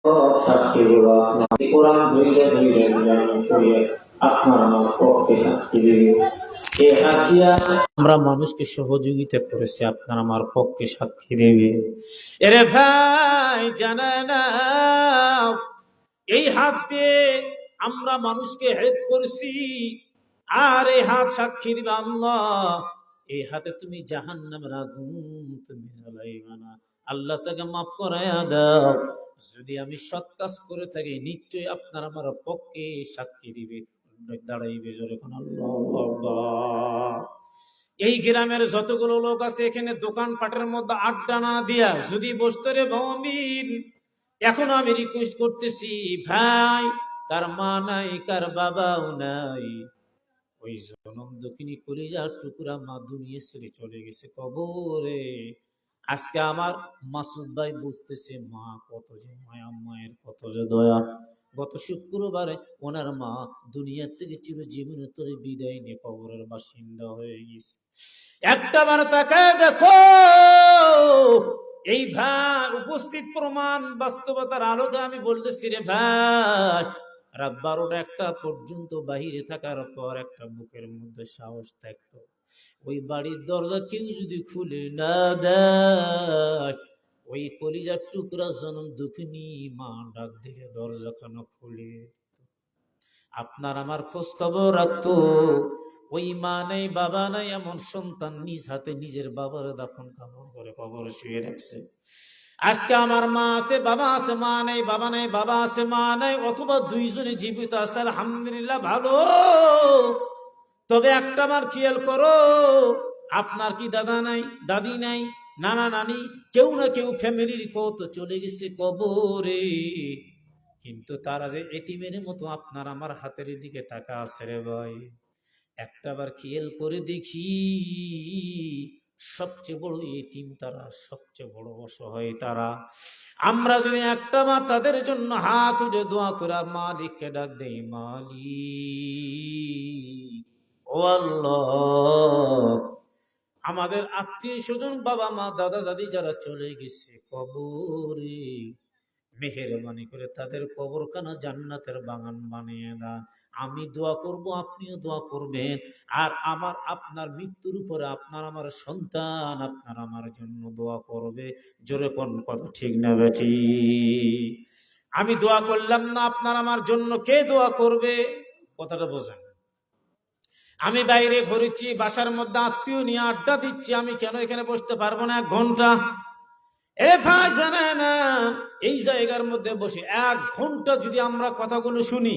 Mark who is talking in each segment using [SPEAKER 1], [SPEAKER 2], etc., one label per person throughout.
[SPEAKER 1] সাক্ষীগুলো আপনার কোরআন ধরিলে ধরিলে করিয়ে আপনার আমার পক্ষে সাক্ষী দিবে। আমরা মানুষকে সহযোগিতা করেছি, আপনার আমার পক্ষে সাক্ষী দেবে। এরে ভাই জানা না, এই হাত দিয়ে আমরা মানুষকে হেল্প করছি, আর এই হাত সাক্ষী দিবে আল্লাহ। এই হাতে তুমি জাহান্নামের আগুন তুমি জ্বালাইবা না, আল্লাহ তাকে মাফ করায়া দাও। যদি আমি সৎ কাজ করে থাকি, নিশ্চয়ই আপনার আমার পক্ষে সাক্ষী দিবে, দাঁড়াইবে জোরে কোন আল্লাহু আকবার। এই গ্রামের যতগুলো লোক আছে, এখানে দোকানপাটের মধ্যে আড্ডা না দিয়া যদি বসতে রে মুমিন, এখন আমি রিকোয়েস্ট করতেছি ভাই, কার মা নাই, কার বাবাও নাই, ওই জনম দক্ষিণী কলিজার টুকরা মা দুনিয়া ছেড়ে চলে গেছে কবরে। আজকে আমার মাসুদ ভাই বুঝতেছে মা কত যে মায়া, মায়ের কত যে দয়া। গত শুক্রবারে ওনার মা দুনিয়ার থেকে চিরজীবনে তোরে বিদায় নিয়ে কবরের বাসিন্দা হয়ে গেছে। একটা বার তাকায় দেখো, এই ভাই উপস্থিত প্রমাণ বাস্তবতার আলোকে আমি বলতেছি রে ভাই, রাত 12টা 1টা পর্যন্ত বাহিরে থাকার পর একটা বুকের মধ্যে সাহস থাকতো, ওই বাড়ির দরজা কেউ যদি খুলে না দেয়, ওই কলিজার টুকরা জনম দুঃখিনী মা ডাক দিলে দরজাখানা খুলে আপনার আমার খোঁজ খবর রাখতো। ওই মা নেই বাবা নাই এমন সন্তান নিজ হাতে নিজের বাবার দাফন কাপড় করে কবর শুয়ে রাখছে। আজকে আমার মা আছে বাবা আছে, মা নেই বাবা নেই, বাবা আছে মা নাই, অথবা দুইজনে জীবিত আছে আলহামদুলিল্লাহ ভালো। তবে একটা বার খেয়াল করো, আপনার কি দাদা নাই, দাদি নাই, নানা নানি, কেউ না কেউ ফ্যামিলির কত চলে গেছে কবরে, কিন্তু তারা যে এতিমের মতো আপনার আমার হাতের দিকে তাকা আছে রে ভাই। একটা বার খেয়াল করে দেখি, সবচেয়ে বড় এতিম তারা, সবচেয়ে বড় অসহায় তারা। আমরা যদি একটা বার তাদের জন্য হাত উঠে দোয়া করে মালিককে ডাক দেই, মালিক ও আল্লাহ, আমাদের আত্মীয় স্বজন বাবা মা দাদা দাদি যারা চলে গেছে কবরে, মেহেরবানি করে তাদের কবরখানা জান্নাতের বাগান বানিয়ে দেন। আমি দোয়া করব, আপনিও দোয়া করবেন, আর আমার আপনার মৃত্যুর উপরে আপনার আমার সন্তান আপনার আমার জন্য দোয়া করবে। জোরে কোন কথা ঠিক না বেটি? আমি দোয়া করলাম না, আপনার আমার জন্য কে দোয়া করবে? কথাটা বোঝেন। আমি বাইরে ঘুরেছি, বাসার মধ্যে আত্মীয় নিয়ে আড্ডা দিচ্ছি, আমি কেন এখানে বসতে পারবো না 1 ঘন্টা? এ ভাই জানে না, এই জায়গার মধ্যে বসে 1 ঘন্টা যদি আমরা কথাগুলো শুনি,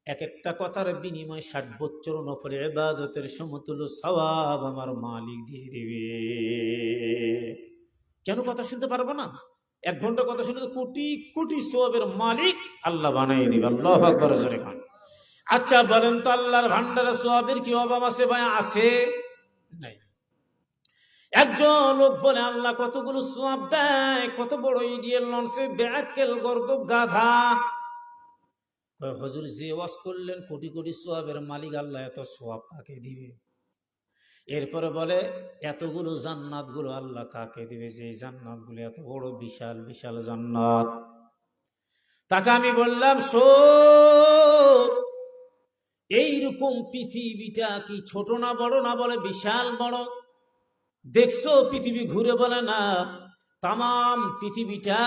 [SPEAKER 1] এক একটা কথার বিনিময় 60 বছর নফল ইবাদতের সমতুল্য সওয়াব আমার মালিক দিয়ে দিবে। কেন কথা শুনতে পারবো না? 1 ঘন্টা কথা শুনে কোটি কোটি সওয়াবের মালিক আল্লাহ বানিয়ে দিবে। আল্লাহু আকবার জোরে খান। আচ্ছা বলেন তো, আল্লাহর ভান্ডারে সওয়াবের কি অভাব আছে ভাই? আছে? নাই। একজন লোক বলে আল্লাহ কতগুলো সওয়াব দেয়, কত বড় ইডিয়েল লঞ্চে ব্যাকেল গর্দ গাধা। হুজুর যে ওয়াজ করলেন কোটি কোটি সওয়াবের মালিক আল্লাহ, এত সওয়াব কাকে দিবে? এরপরে বলে এতগুলো জান্নাত গুলো আল্লাহ কাকে দিবে, যে জান্নাত গুলো এত বড় বিশাল বিশাল জান্নাত। তাকে আমি বললাম শোন, এইরকম পৃথিবীটা কি ছোট না বড়? না বলে বিশাল বড়। দেখছো পৃথিবী ঘুরে? বলে না। তাম পৃথিবীটা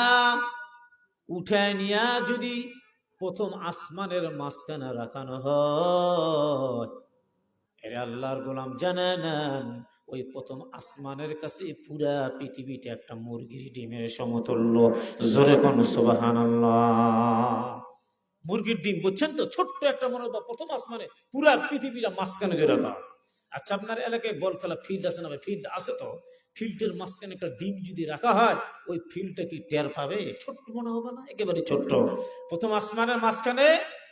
[SPEAKER 1] উঠায় নিয়া যদি প্রথম আসমানের মাঝখানে রাখানো হয়, এর আল্লাহর গোলাম জানে নেন, ওই প্রথম আসমানের কাছে পুরা পৃথিবীটা একটা মুরগির ডিমের সমতুল্য। জোরে কোন সুবহানাল্লাহ। মুরগির ডিম বুঝছেন তো, ছোট্ট একটা মনে হয় প্রথম আসমানে পুরা পৃথিবীটা মাঝখানে যে রাখা। আচ্ছা আপনার এলাকায় বল খেলা ফিল্ড আছে না? ফিল্ড আছে তো, ফিল্ডের মাঝখানে একটা ডিম যদি রাখা হয়, ওই ফিল্ডটা কি টের পাবে? ছোট্ট মনে হবে না? একেবারে ছোট্ট। প্রথম আসমানের মাঝখানে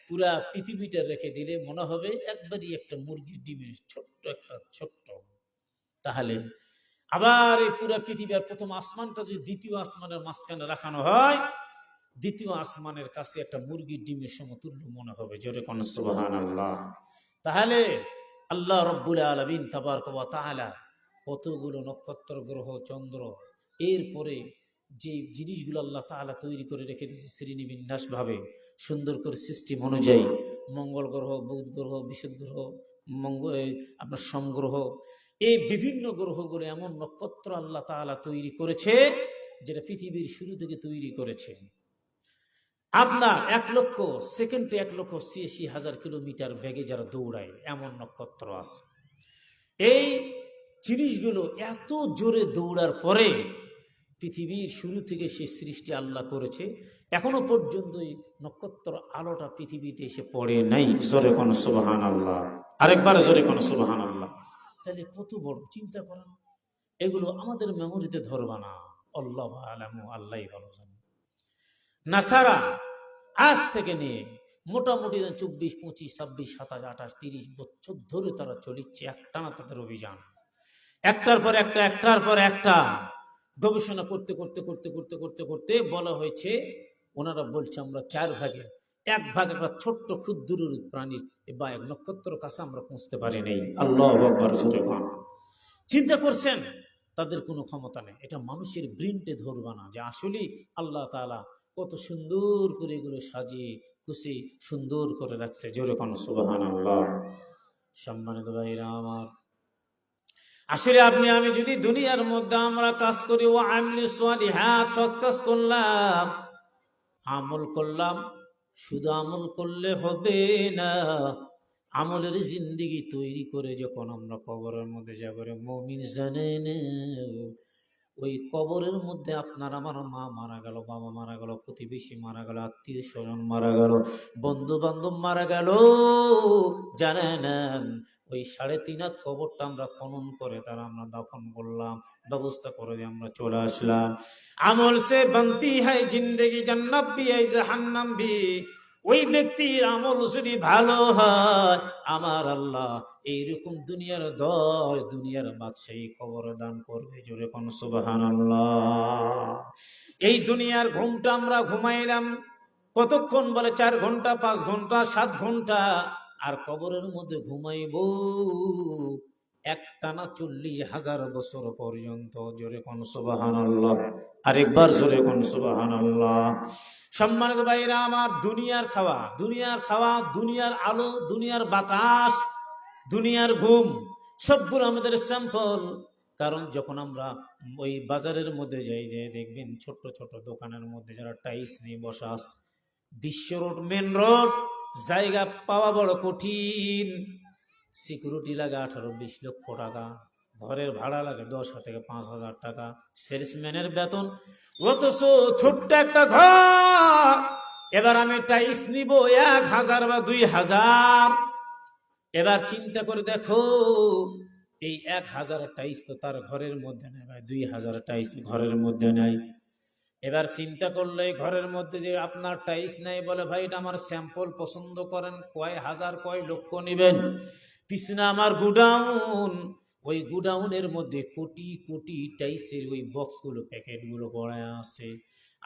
[SPEAKER 1] পুরা পৃথিবীটা রেখে দিলে মনে হবে একবারই একটা মুরগির ডিমের ছোট্ট একটা ছোট্ট। তাহলে আবার এই পুরা পৃথিবীর প্রথম আসমানটা যদি দ্বিতীয় আসমানের মাঝখানে রাখানো হয়, দ্বিতীয় আসমানের কাছে একটা মুরগির ডিমের সমতুল্য মনে হবে। জোরে কোন সুবহানাল্লাহ। তাহলে আল্লাহ রব্বুল আলামিন তাবারক ওয়া তাআলা কতগুলো নক্ষত্র গ্রহ চন্দ্র, এরপরে যে জিনিসগুলো আল্লাহ তাআলা তৈরি করে রেখে দিয়েছে শ্রেণীবিন্যাস ভাবে সুন্দর করে সিস্টেম অনুযায়ী, মঙ্গল গ্রহ, বুধ গ্রহ, বৃহস্পতি গ্রহ, আপনার সোম গ্রহ, এই বিভিন্ন গ্রহগুলো এমন নক্ষত্র আল্লাহ তাআলা তৈরি করেছে যেটা পৃথিবীর শুরু থেকে তৈরি করেছে। আপনার 1,00,000 সেকেন্ডে 1,86,000 কিলোমিটার বেগে যারা দৌড়ায় এমন নক্ষত্র আছে। এই জিনিসগুলো এত জোরে দৌড়ার পরে পৃথিবীর শুরু থেকে সে সৃষ্টি আল্লাহ করেছে, এখনো পর্যন্ত এই নক্ষত্র আলোটা পৃথিবীতে এসে পড়ে নাই। জোরে কোন সুবহানাল্লাহ, আরেকবার জোরে কোন সুবহানাল্লাহ। তাহলে কত বড়, চিন্তা করেন। এগুলো আমাদের মেমোরিতে ধরবা না, আল্লাহ আলামু, আল্লাহই ভালো জানে। নাসারা আজ থেকে নিয়ে মোটামুটি 24, 25, 26, 27, 28, 30 বছর ধরে তারা চলিচ্ছে একটানা তাদের অভিযান, একটার পর একটা, একটার পর একটা গবেষণা করতে করতে করতে করতে করতে করতে বলা হয়েছে, ওনারা বলছে আমরা 4 ভাগে 1 ভাগ একটা ছোট্ট ক্ষুদ্র প্রাণীর বা এক নক্ষত্র কাছে আমরা পৌঁছতে পারি নাই। আল্লাহু আকবার। চিন্তা করছেন, তাদের কোনো ক্ষমতা নেই। এটা মানুষের ব্রেনটে ধরবা না যে আসলে আল্লাহ তাআলা কত সুন্দর করে এগুলো সাজিয়ে কুশি সুন্দর করে রাখছে। জোরে কোন সুবহানাল্লাহ। সম্মানিত ভাইরা আমার, আসলে আপনি আমি যদি দুনিয়ার মধ্যে আমরা কাজ করি, ও আমিলি সালিহাত, সৎ কাজ করলাম, আমল করলাম, শুধু আমল করলে হবে না, আমলের জিন্দেগি তৈরি করে যখন আমরা কবরের মধ্যে যাব, মুমিন জানেন ওই কবরের মধ্যে আপনার আমার মা মারা গেল, বাবা মারা গেল, প্রতিবেশী মারা গেল, আত্মীয় স্বজন মারা গেল, বন্ধু বান্ধব মারা গেল, জানেন ওই 3.5 হাত কবরটা আমরা খনন করে তারা আমরা দাফন করলাম, ব্যবস্থা করে আমরা চলে আসলাম। আমল সে বনতি হয় জিন্দেগি, জান্নাত ভি হয় জাহান্নাম ভি। ওই ব্যক্তির আমল যদি ভালো হয়, আমার আল্লাহ এইরকম দুনিয়ার 10 দুনিয়ার বাদশাহী কবর দান করবে। জোরে কোন সুবহানাল্লাহ। এই দুনিয়ার ঘুমটা আমরা ঘুমাইলাম কতক্ষণ? বলে 4 ঘন্টা, 5 ঘন্টা, 7 ঘন্টা। আর কবরের মধ্যে ঘুমাইব একটানা 40,000 বছর পর্যন্ত। জোরে কোন সুবহানাল্লাহ, আরেকবার জোরে কোন সুবহানাল্লাহ। সম্মানিত ভাইরা আমার, দুনিয়ার খাওয়া, দুনিয়ার আলো, দুনিয়ার বাতাস, দুনিয়ার ঘুম, সবগুলো আমাদের স্যাম্পল। কারণ যখন আমরা ওই বাজারের মধ্যে যাই, যে দেখবেন ছোট ছোট দোকানের মধ্যে যারা টাইলস নিয়ে বসা আছে, বিশ্ব রোড, মেন রোড, জায়গা পাওয়া বড় কঠিন। সিকিউরিটি লাগে 18-20 লক্ষ টাকা, ঘরের ভাড়া লাগে 10,000 থেকে 5,000 টাকা, সেলসম্যানের বেতন। অথচ ছোট্ট একটা ঘর, এবার আমি টাইলস নিব 1,000 বা 2,000। এবার চিন্তা করে দেখো, এই 1,000 টাইলস তো তার ঘরের মধ্যে নেই ভাই, 2,000 টাইলস ঘরের মধ্যে নাই। এবার চিন্তা করলে ঘরের মধ্যে যে আপনার টাইলস নাই, বলে ভাই এটা আমার স্যাম্পল পছন্দ করেন, কয় হাজার কয় লক্ষ নেবেন। পিছনে আমার গুডাউন, ওই গুডাউনের মধ্যে কোটি কোটি টাইলসের ওই বক্সগুলো, প্যাকেটগুলো পড়ে আছে।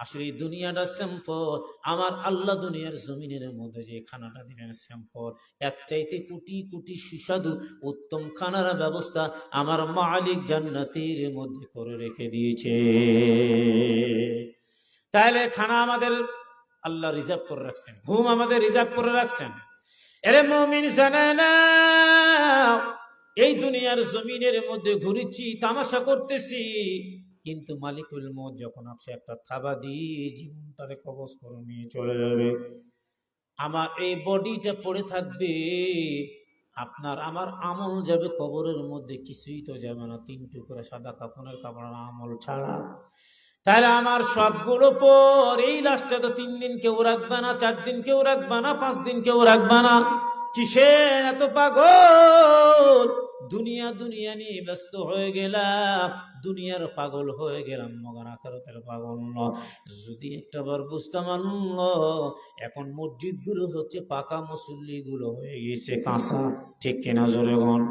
[SPEAKER 1] আসলে এই দুনিয়াটা স্যাম্পল, আমার আল্লাহ দুনিয়ার জমিনের মধ্যে যে খানাটা দিলেন স্যাম্পল, এক চাইতে কোটি কোটি সুস্বাদু উত্তম খানার ব্যবস্থা আমার মালিক জান্নাতের মধ্যে করে রেখে দিয়েছে। তাহলে খানা আমাদের আল্লাহ রিজার্ভ করে রাখছেন, ঘুম আমাদের রিজার্ভ করে রাখছেন। এরে মুমিন জানে না, এই দুনিয়ার জমিনের মধ্যে ঘুরেছি, তামাশা করতেছি, কিন্তু মালিকুল মউত যখন আপনি একটা থাবা দিয়ে জীবনটারে কবজ করে নিয়ে চলে যাবে, আমার এই বডিটা পড়ে থাকবে, আপনার আমার আমল যাবে কবরের মধ্যে, কিছুই তো যাবে না, 3 টুকরা সাদা কাপড়ের কাপড় আমল ছাড়া। তাহলে আমার সবগুলো পর এই লাশটা তো 3 দিন কেউ রাখবে না, 4 দিন কেউ রাখবে না, 5 দিন কেউ রাখবে না। কিসের এত পাগল? দুনিয়া নিয়ে ব্যস্ত হয়ে গেলাম, দুনিয়ার পাগল হয়ে গেলাম, মগান আখিরাতের পাগল নয়। যদি একটা বার বুঝতাম আল্লাহ, এখন মসজিদ গুলো হচ্ছে পাকা, মুসল্লি গুলো হয়ে গেছে কাঁচা, ঠিক কিনা জোরে বল।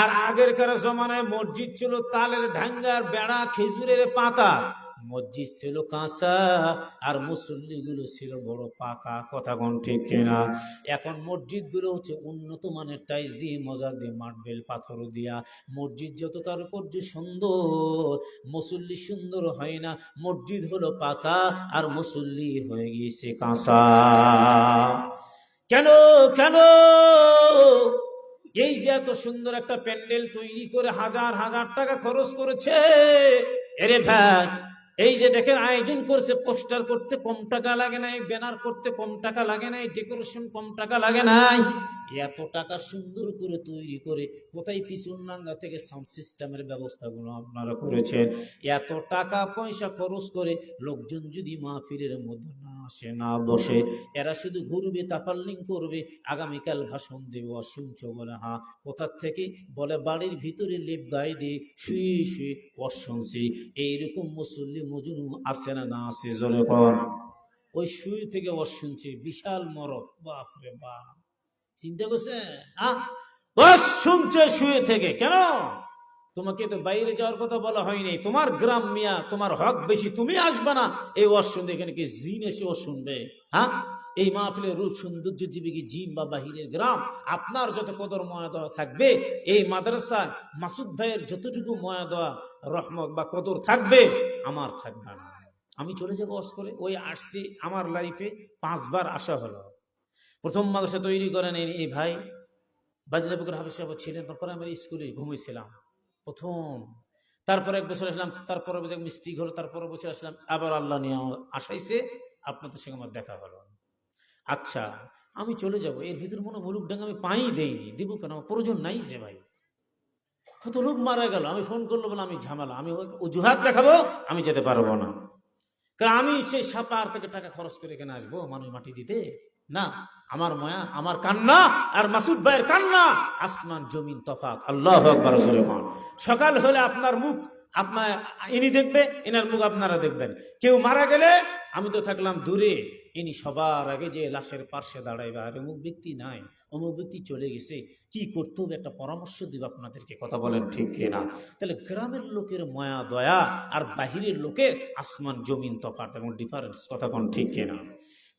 [SPEAKER 1] আর আগেরকার জমানায় মসজিদ ছিল তালের ঢাঙ্গার বেড়া, খেজুরের পাতা, মসজিদ ছিল কাঁচা আর মুসল্লিগুলো ছিল বড় পাকা, কথা কোন ঠিক কিনা? এখন মসজিদগুলো হচ্ছে উন্নত মানের টাইলস দিয়ে, মজা দিয়ে, মার্বেল পাথর দিয়া। মসজিদ যত কারুকার্য সুন্দর, মুসল্লি সুন্দর হয় না। মসজিদ হলো পাকা আর মুসল্লি হয়ে গিয়েছে কাঁচা। কেন কেন? এই যে এত সুন্দর একটা প্যান্ডেল তৈরি করে হাজার হাজার টাকা খরচ করেছে, এরে ভাই এই যে দেখেন আয়োজন করছে, পোস্টার করতে কম টাকা লাগে নাই, ব্যানার করতে কম টাকা লাগে নাই, ডেকোরেশন কম টাকা লাগে নাই। এত টাকা সুন্দর করে তৈরি করে কোথায় পিছনডাঙ্গা থেকে সাউন্ড সিস্টেমের ব্যবস্থাগুলো আপনারা করেছেন? এত টাকা পয়সা খরচ করে লোকজন যদি মাহফিলের মধ্যে না আসে, না বসে, এরা শুধু ঘুরবে, তাপাল্লিং করবে, আগামীকাল ভাষণ দেব, শুনছো বলে হ্যাঁ। কোথার থেকে? বলে বাড়ির ভিতরে লেপ গায়ে দিয়ে শুয়ে শুয়ে শুনছি। এইরকম মুসল্লি মজনু আছে না না আছে? জোরে কর। ওই শুয়ে থেকে শুনছে, বিশাল মরক, বাপরে বাপ, চিন্তা করছেন? শুনছে শুয়ে থেকে। কেন? তোমাকে তো বাইরে যাওয়ার কথা বলা হয়নি, তোমার গ্রাম মিয়া, তোমার হক বেশি, তুমি আসবে না এই ওয়াজ শুনতে। এখানে কি জিন এসে ও শুনবে? হ্যাঁ, এই মাহফিলের রূপ সৌন্দর্য দিবে কি জিন বা বাহিরের গ্রাম? আপনার যত কদর ময়া দেওয়া থাকবে, এই মাদ্রাসায় মাসুদ ভাইয়ের যতটুকু ময়া দেওয়া রহমত বা কদর থাকবে, আমার থাকবে না। আমি চলে যাবো ওয়াজ করে। ওই আসছি, আমার লাইফে 5 বার আসা হলো। প্রথম মাদ্রাসা তৈরি করেন এই ভাই বাজরাপুকুর হাফিজ সাহেব ছিলেন, তারপরে আমি স্কুলে ঘুমিয়েছিলাম প্রথম। তারপরে 1 বছর আসলাম, তারপরে মিষ্টি ঘর, তারপরে বছর আসলাম, আবার আল্লাহ নিয়ে আসাইছে, আপনাদের সঙ্গে আমার দেখা হলো। আচ্ছা, আমি চলে যাব, এর ভিতর মনে মুলুক ডাঙ্গা আমি পাই দেইনি, দিব কেন? আমার প্রয়োজন নাই যে ভাই, কত লোক মারা গেল। আমি ফোন করলো বলে আমি ঝামেলা, আমি অজুহাত দেখাবো, আমি যেতে পারবো না। কারণ আমি সেই সাপার থেকে টাকা খরচ করে এখানে আসবো মানুষ মাটি দিতে? না, আমার মায়া, আমার কান্না আর মাসুদ ভাইয়ের কান্না আসমান জমিন তফাৎ। আল্লাহু আকবার। সকাল হলে আপনার মুখ আপনার ইনি দেখবে, এনার মুখ আপনারা দেখবেন। কেউ মারা গেলে আমি তো থাকলাম দূরে, ইনি সবার আগে যে লাশের পার্শ্বে দাঁড়াইবে, আর অমুক ব্যক্তি নাই, অমুক ব্যক্তি চলে গেছে, কি করতে হবে একটা পরামর্শ দিব আপনাদেরকে, কথা বলেন ঠিক কিনা? তাহলে গ্রামের লোকের মায়া দয়া আর বাহিরের লোকের আসমান জমিন তফাৎ এবং ডিফারেন্স, কথা কোন ঠিক কিনা?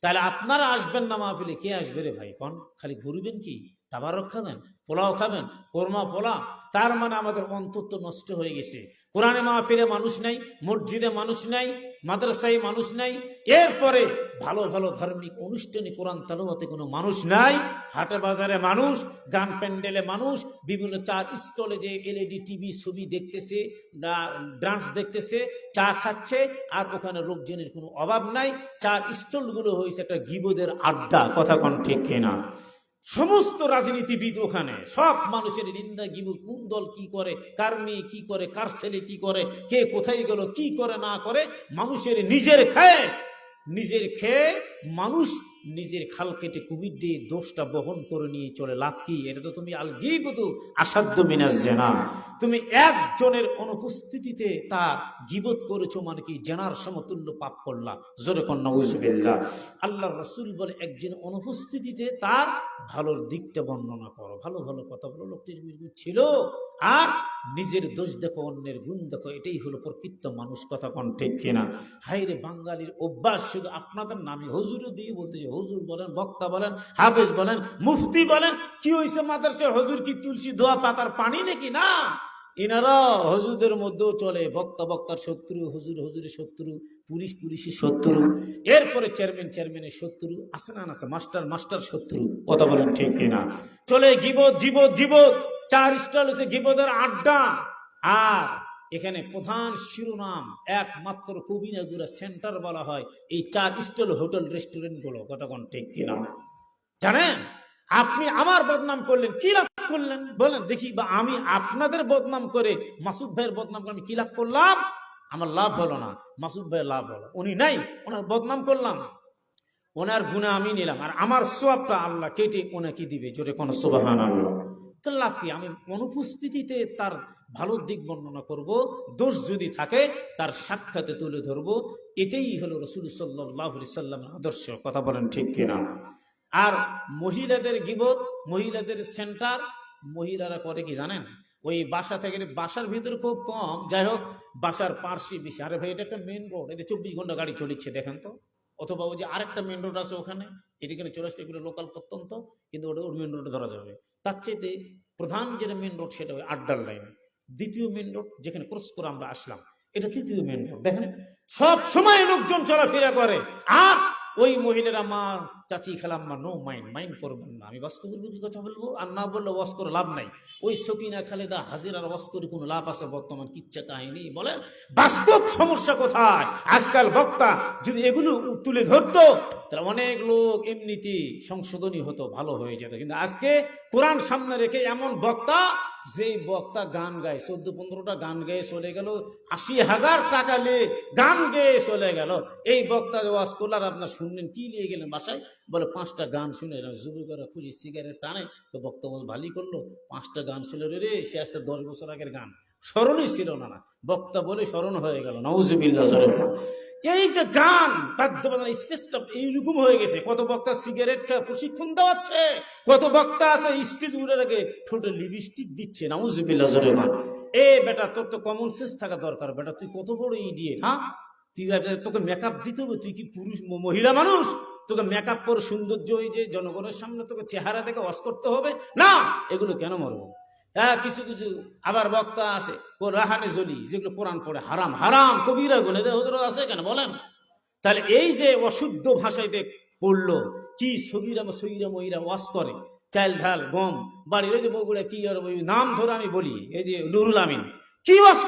[SPEAKER 1] তাহলে আপনারা আসবেন না মাহফিলে, কে আসবে রে ভাই? কোন খালি ঘুরবেন কি? তাবারক খাবেন, পোলাও খাবেন, কোরমা পোলা? তার মানে আমাদের অন্তত নষ্ট হয়ে গেছে। কোরআনে মাহফিলে মানুষ নাই, মসজিদে মানুষ নাই, মাদ্রাসায় মানুষ নাই, এরপরে ভালো ভালো ধার্মিক অনুষ্ঠানে কোরআন তেলাওয়াতে কোনো মানুষ নাই, হাটে বাজারে মানুষ, গান প্যান্ডেলে মানুষ, বিভিন্ন চার স্টলে যে এলইডি টিভি ছবি দেখতেছে, ডান্স দেখতেছে, চা খাচ্ছে, আর ওখানে লোকজনের কোনো অভাব নাই। চার স্টলগুলো হয়েছে একটা গিবদের আড্ডা, কথা কোন ঠিক কিনা? সমস্ত রাজনীতিবিদ ওখানে, সব মানুষের নিন্দা গিবু, কোন দল কি করে, কার মেয়ে কি করে, কার ছেলে কি করে, কে কোথায় গেল, কি করে না করে, মানুষের নিজের খেয়ে মানুষ নিজের খাল কেটে কুমির দিয়ে দোষটা বহন করে নিয়ে চলে, লাভ কি? এটা তো তুমি আল গীবতু আসাদ্দু মিনাজ জিনা, তুমি একজনের অনুপস্থিতিতে তার গীবত করেছো, মানে কি জেনার সমতুল্য পাপ করলা। জোরে কোন নাউযুবিল্লাহ। আল্লাহর রাসূল বলে একজন অনুপস্থিতিতে তার ভালোর দিকটা বর্ণনা করো, ভালো ভালো কথা বলো, লোকটি ছিল, আর নিজের দোষ দেখো, অন্যের গুণ দেখো, এটাই হলো প্রকৃত মানুষ, কথা কোন ঠিক কিনা? হাইরে বাঙালির অভ্যাস, শুধু আপনাদের নামে হুজুরও দিয়ে বলতে, যে হুজুর বলেন, বক্তা বলেন, হাফেজ বলেন, মুফতি বলেন, কি হয়েছে মাদ্রাসা হুজুর কি তুলসী দোয়া পাতার পানি নাকি? না, এনারা হুজুরদের মধ্যেও চলে, বক্তা বক্তার শত্রু, হুজুর হুজুরের শত্রু, পুলিশ পুলিশের শত্রু, এরপরে চেয়ারম্যানের শত্রু, আছে না আছে, মাস্টার শত্রু, কথা বলেন ঠিক কিনা? চলে গিবত, চার স্টল হচ্ছে গিবদের আড্ডা। আর এখানে প্রধান শিরোনাম একমাত্র কবিনাগুড়া সেন্টার বলা হয় এই চার স্টল হোটেল রেস্টুরেন্ট গুলো, কথা কোন ঠিক কিনা? জানেন, আপনি আমার বদনাম করলেন, কি লাভ করলেন বলেন দেখি? বা আমি আপনাদের বদনাম করে, মাসুদ ভাইয়ের বদনাম করে আমি কি লাভ করলাম? আমার লাভ হলো না, মাসুদ ভাইয়ের লাভ হলো। উনি নাই, ওনার বদনাম করলাম, ওনার গুনাহ আমি নিলাম, আর আমার সওয়াবটা আল্লাহ কেটে ওনাকে দিবে। জোরে কোন সুবহানাল্লাহ। তো লাভ কি? আমি অনুপস্থিতিতে তার ভালো দিক বর্ণনা করব, দোষ যদি থাকে তার সাক্ষাতে তুলে ধরবো। এটাই হলো রাসূল সাল্লাল্লাহু আলাইহি সাল্লামের আদর্শ, কথা বলেন ঠিক কিনা? আর মহিলাদের গীবত, মহিলাদের সেন্টার, মহিলারা করে কি জানেন? ওই বাসা থেকে, বাসার ভিতরে খুব কম, যাই হোক বাসার পার্শ্বে বেশি। আরে ভাই এটা একটা মেন রোড, এতে 24 ঘন্টা গাড়ি চলিচ্ছে দেখেন তো। অথবা ওই যে আরেকটা মেন রোড আছে ওখানে, এখানে চলে আসতে এগুলো লোকাল প্রত্যন্ত, কিন্তু ওটা ওর মেন রোডে ধরা যাবে। তার চাইতে প্রধান যেটা মেন রোড সেটা ওই আড্ডার লাইন। দ্বিতীয় মেন রোড যেখানে ক্রস করে আমরা আসলাম, এটা তৃতীয় মেন রোড। দেখেন সব সময় লোকজন চলাফেরা করে, আর ওই মহিলারা মা চাচি খালাম্মা নো মাইন্ড করবেন না, আমি বাস্তবিক কথা বলবো, আর না বললে ওয়াজ করে লাভ নাই। ওই সকিনা খালেদা হাজিরার ওয়াজ করে কোনো লাভ আছে বর্তমান কিচ্ছা কাহিনী বলেন? বাস্তব সমস্যা কোথায়? আজকাল বক্তা যদি এগুলো তুলে ধরতো তাহলে অনেক লোক এমনিতেই সংশোধনী হতো, ভালো হয়ে যেত। কিন্তু আজকে কোরআন সামনে রেখে এমন বক্তা, যে বক্তা গান গায় 14-15টা গান গেয়ে চলে গেল, 80,000 টাকা নিয়ে গান গেয়ে চলে গেল। এই বক্তা ওয়াজ করল, আর আপনার শুনলেন কি নিয়ে গেলেন বাসায়? বলে 5টা গান শুনে যুবকেরা খুশি, সিগারেট টানে, তো বক্তা ভালোই করলো, 5টা গান শুনে রে, সে আসতে 10 বছর আগের গান স্মরণই ছিল না, বক্তা বলে স্মরণ হয়ে গেল। নাউজুবিল্লাহ। এই যে গান বাদ্যবাদন স্টেজটা এইরকম হয়ে গেছে। কত বক্তা সিগারেট খেয়ে প্রশিক্ষণ দেওয়াচ্ছে, কত বক্তা আছে স্টেজ উড়ে রেখে ঠোঁটে লিপস্টিক দিচ্ছে। নাউজুবিল্লাহ। এ বেটা, তোর তো কমন সেন্স থাকা দরকার বেটা, তুই কত বড় ইডিয়েট। হ্যাঁ, তুই তোকে মেকআপ দিতে হবে, তুই কি পুরুষ মহিলা মানুষ? তোকে মেকআপ করে সৌন্দর্য ওই যে জনগণের সামনে তোকে চেহারা দেখে ওয়াজ করতে হবে না? এগুলো কেন মরবো? হ্যাঁ, কিছু কিছু আবার বক্তা আছে রাহানে জলি, যেগুলো কোরআন পড়ে হারাম হারাম কবিরা গুলো হুজুর আছে কেন বলেন? তাহলে এই যে অশুদ্ধ ভাষাতে পড়লো, কি সগিরা সগিরা মহিরা ওয়াজ করে, চাল ঢাল গম বাড়ির ওই যে বগুড়া কি নাম ধরে আমি বলি, এই যে নুরুল আমিন কি ওয়াজ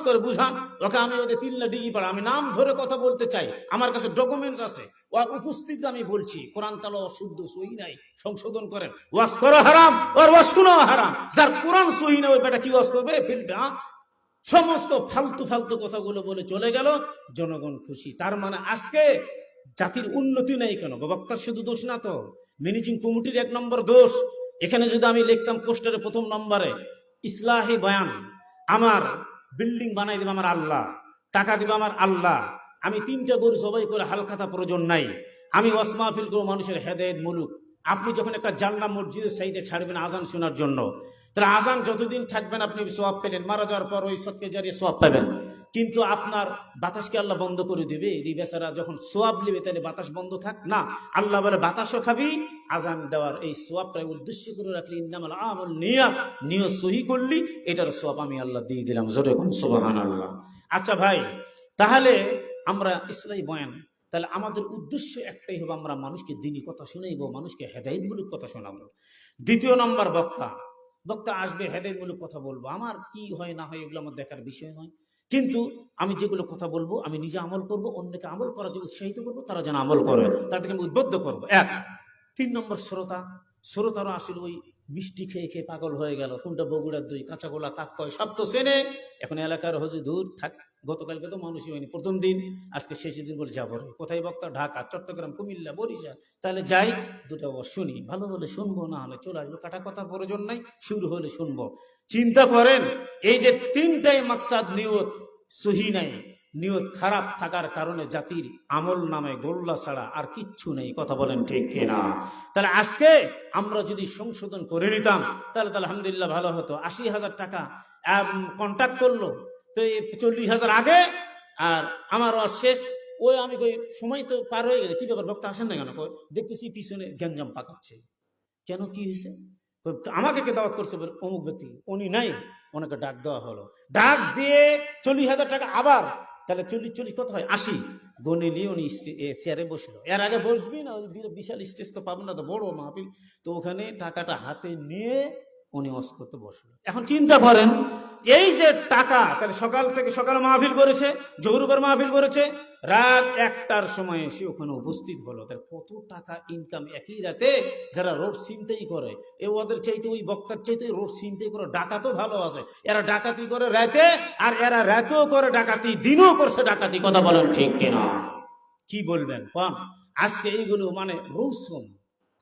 [SPEAKER 1] করে বুঝান ওকে। আমি ওদের 3 ডিগ্রি পড়া, আমি নাম ধরে কথা বলতে চাই, আমার কাছে ডকুমেন্টস আছে, ও উপস্থিত আমি বলছি কোরআন তালা অশুদ্ধ সহি নাই, সংশোধন করেন। ওয়াজ করা হারাম, ওর ওয়াজ শোনাও হারাম। যার কোরআন সহি না ওই বেটা কি ওয়াজ করবে? ফিল্ডা সমস্ত ফালতু ফালতু কথাগুলো বলে চলে গেল, জনগণ খুশি। তার মানে আজকে জাতির উন্নতি নেই কেন? বক্তার শুধু দোষ না তো, ম্যানেজিং কমিটির 1 নম্বর দোষ। এখানে যদি আমি লিখতাম পোস্টারে 1ম নম্বরে ইসলাহি বয়ান, আমার বিল্ডিং বানাই দেবে আমার আল্লাহ, টাকা দিবে আমার আল্লাহ, আমি 3টা গরু সবাই করে হালখাতা প্রয়োজন নাই, আমি ওয়াজ মাহফিল করব মানুষের হেদায়েত মুলুক। আপনি যখন একটা জানলা মসজিদের সাইডে ছাড়বেন আজান শোনার জন্য, তাহলে আজান যতদিন থাকবেন আপনি সওয়াব পেলেন, মারা যাওয়ার পর ওই সদকে জারিয়ে সওয়াব পাবেন। কিন্তু আপনার বাতাসকে আল্লাহ বন্ধ করে দেবে? এই বেচারা যখন সওয়াব নেবে তাহলে বাতাস বন্ধ থাক না, আল্লাহ বলে বাতাসও খাবি, আজান দেওয়ার এই সওয়াবটাই উদ্দেশ্য করে রাখলি, ইন্নামাল আমাল নিয়াত, নিয়ত সহি করলি, এটার সওয়াব আমি আল্লাহ দিয়ে দিলাম। জোরে কোন সুবহানাল্লাহ। আচ্ছা ভাই, তাহলে আমরা ইসলামী বয়ান, তাহলে আমাদের উদ্দেশ্য একটাই হবে, আমরা মানুষকে দ্বীনি কথা শুনাইব, মানুষকে হেদায়েতমূলক কথা শোনাবো। 2 নম্বর বক্তা আসবে, হেদায়েতমূলক কথা বলবো, আমার কি হয় না হয় এগুলো আমার দেখার বিষয় নয়, কিন্তু আমি যেগুলো কথা বলবো আমি নিজে আমল করব, অন্যকে আমল করার জন্য উৎসাহিত করবো, তারা যেন আমল করে, তাদেরকে আমি উদ্বুদ্ধ করবো। 3 নম্বর শ্রোতারা আসলে ওই মিষ্টি খেয়ে খেয়ে পাগল হয়ে গেল, কোনটা বগুড়ার দই, কাঁচাগোলা, কাক কয় সব তো চেনে। এখন এলাকার হুজুর দূর থাক, গতকালকে তো মানুষই হয়নি, প্রথম দিন, আজকে শেষ দিন বলে যাবো রে। কোথায় বক্তা? ঢাকা, চট্টগ্রাম, কুমিল্লা, বরিশাল। তাহলে যাই, 2টা শুনি, ভালো হলে শুনবো, না হলে চলে আসবো, কাটা কথা প্রয়োজন নাই, শুরু হলে শুনবো। চিন্তা করেন, এই যে 3টাই মাকসাদ, নিয়ত সহি নাই, নিয়ত খারাপ থাকার কারণে জাতির আমল নামে গোল্লা ছাড়া আর কিচ্ছু নেই। কথা বলেন ঠিক কিনা? তাহলে আজকে আমরা যদি সংশোধন করে নিতাম তাহলে আলহামদুলিল্লাহ ভালো হতো। 80,000 টাকা কন্ট্যাক্ট করলো, তো 40,000 আগে, আর আমার শেষ। ওই আমি কই সময় তো পার হয়ে গেছে, কি ব্যাপার বক্তা আসেন না কেন? দেখতেছি পিছনে গ্যাঞ্জাম পাকাচ্ছে, কেন কি হয়েছে? আমাকে কে দাওয়াত করছে? অমুক ব্যক্তি, উনি নাই, ওনাকে ডাক দেওয়া হলো, ডাক দিয়ে 40,000 টাকা আবার, তাহলে 40 কত হয়? 80 গনে নিয়ে উনি চেয়ারে বসলো। এর আগে বসবি না, ওই বিশাল স্টেজ তো পাবো না, তো বড় মাহফিল, তো ওখানে টাকাটা হাতে নিয়ে উনি ওয়াজ করতে বসলো। এখন চিন্তা করেন, এই যে টাকা, তাহলে সকাল থেকে সকালে মাহফিল করেছে, জহুরুবার মাহফিল করেছে, রাত 1টার সময় এসে ওখানে উপস্থিত হলো, তার কত টাকা ইনকাম একই রাতে। যারা রোড ছিনতাই করে, ওদের চাইতে, ওই বক্তার চাইতে রোড ছিনতাই করে ডাকাতও ভালো আছে। এরা ডাকাতি করে রাতে, আর এরা রাতেও করে ডাকাতি, দিনও করছে ডাকাতি। কথা বলেন ঠিক কিনা? কি বলবেন কম? আজকে এইগুলো মানে রসুম,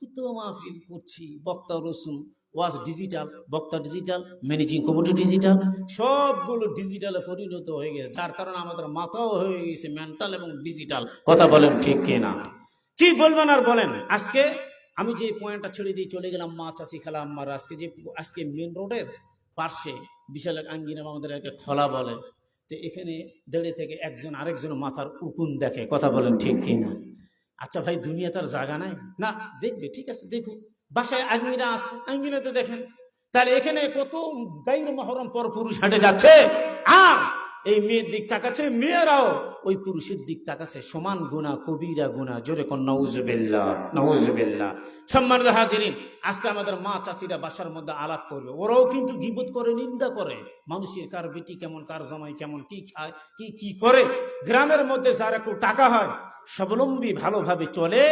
[SPEAKER 1] কত মাহফিল করছি, বক্তা রসুম, ওয়াজ ডিজিটাল, বক্তা ডিজিটাল, ম্যানেজিং কমিটি ডিজিটাল, সবগুলো ডিজিটালে পরিণত হয়ে গেছে, যার কারণে আমাদের মাথাও হয়ে গেছে মেন্টাল এবং ডিজিটাল। কথা বলেন ঠিক কিনা? কি বলবেন আর বলেন। আজকে আমি যে পয়েন্টটা ছেড়ে দিয়ে চলে গেলাম, মা চাচি খালা আম্মার, আজকে মেন রোডের পার্শ্বে বিশাল এক আঙ্গিনা আমাদের একে খোলা বলে। তো এখানে দাঁড়িয়ে থেকে একজন আরেকজন মাথার উকুন দেখে, কথা বলেন ঠিক কি না? আচ্ছা ভাই, দুনিয়া তার জায়গা নাই না? দেখবে, ঠিক আছে, দেখুন, বাসায় আঙ্গিনা আছে, আঙ্গিনাতে দেখেন। তাহলে এখানে কত গাইর মহরম পর পুরুষ হেঁটে যাচ্ছে, আর এই মেয়ের দিক তাকাচ্ছে, মেয়েরাও ওই পুরুষের দিক তাকাচ্ছে, সমান গুনাহ, কবিরা গুনাহ। জোরে কোন নাউজুবিল্লাহ, নাউজুবিল্লাহ। সম্মানিত হাজিরিন, আজকে আমাদের মা চাচিরা বাসার মধ্যে আলাপ করবে, ওরাও কিন্তু গীবত করে, নিন্দা করে মানুষের, কার বেটি কেমন, কার জামাই কেমন, কি খায়, কি কি করে। গ্রামের মধ্যে যার একটু টাকা হয়, স্বাবলম্বী, ভালোভাবে চলে,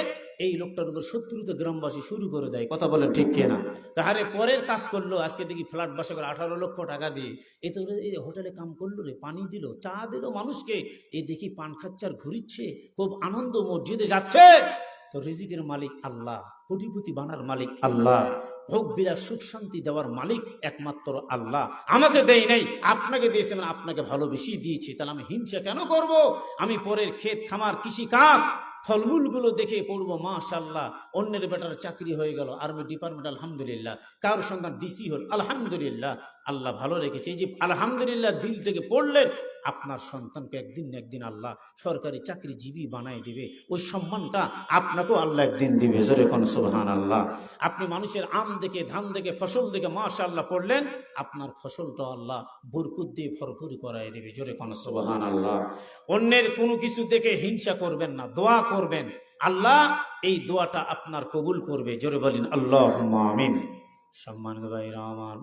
[SPEAKER 1] এই লোকটার উপর শত্রুতে গ্রামবাসী শুরু করে দেয়, কথা বলেন ঠিক কিনা? তাহারে পরের কাজ করলো, আজকে দেখি ফ্ল্যাট বাসা করে 18 লক্ষ টাকা দিয়ে, এ তো এই হোটেলে কাম করলো রে, পানি দিল, চা দিল মানুষকে, এই দেখি পান খাচ্চার ঘুরিচ্ছে, খুব আনন্দ, মসজিদে যাচ্ছে। তো রিজিকের মালিক আল্লাহ, কোটিপতি বানার মালিক আল্লাহ, ভোগ বিলাস সুখ শান্তি দেওয়ার মালিক একমাত্র আল্লাহ। আমাকে দেই নাই, আপনাকে দিয়েছে, মানে আপনাকে ভালোবেসে দিয়েছি, তাহলে আমি হিংসা কেন করব? আমি পরের ক্ষেত খামার কৃষি কাজ ফলমূলগুলো দেখে পড়বো মাশাআল্লাহ, অন্যের বেটার চাকরি হয়ে গেল আর্মি ডিপার্টমেন্ট, আলহামদুলিল্লাহ, কারোর সন্তান ডিসি হল, আলহামদুলিল্লাহ, আল্লাহ ভালো রেখেছে। এই যে আলহামদুলিল্লাহ দিল থেকে পড়লেন, আপনার সন্তানকে একদিন না একদিন আল্লাহ সরকারি চাকরিজীবী বানাই দিবে, ওই সম্মানটা আপনাকেও আল্লাহ একদিন দিবে। জোরে কোন সুবহানাল্লাহ। আপনি মানুষের আম দেখে, ধান দেখে, ফসল দেখে মাশাআল্লাহ পড়লেন, আপনার ফসলটা আল্লাহ বরকত দিয়ে ভরপুর করাই দিবে। জোরে কোন সুবহানাল্লাহ। অন্যের কোনো কিছু দেখে হিংসা করবেন না, দোয়া করবেন, আল্লাহ এই দোয়াটা আপনার কবুল করবে। জোরে বলেন আল্লাহুম্মা আমিন। সম্মানিত ভাইরা আমার,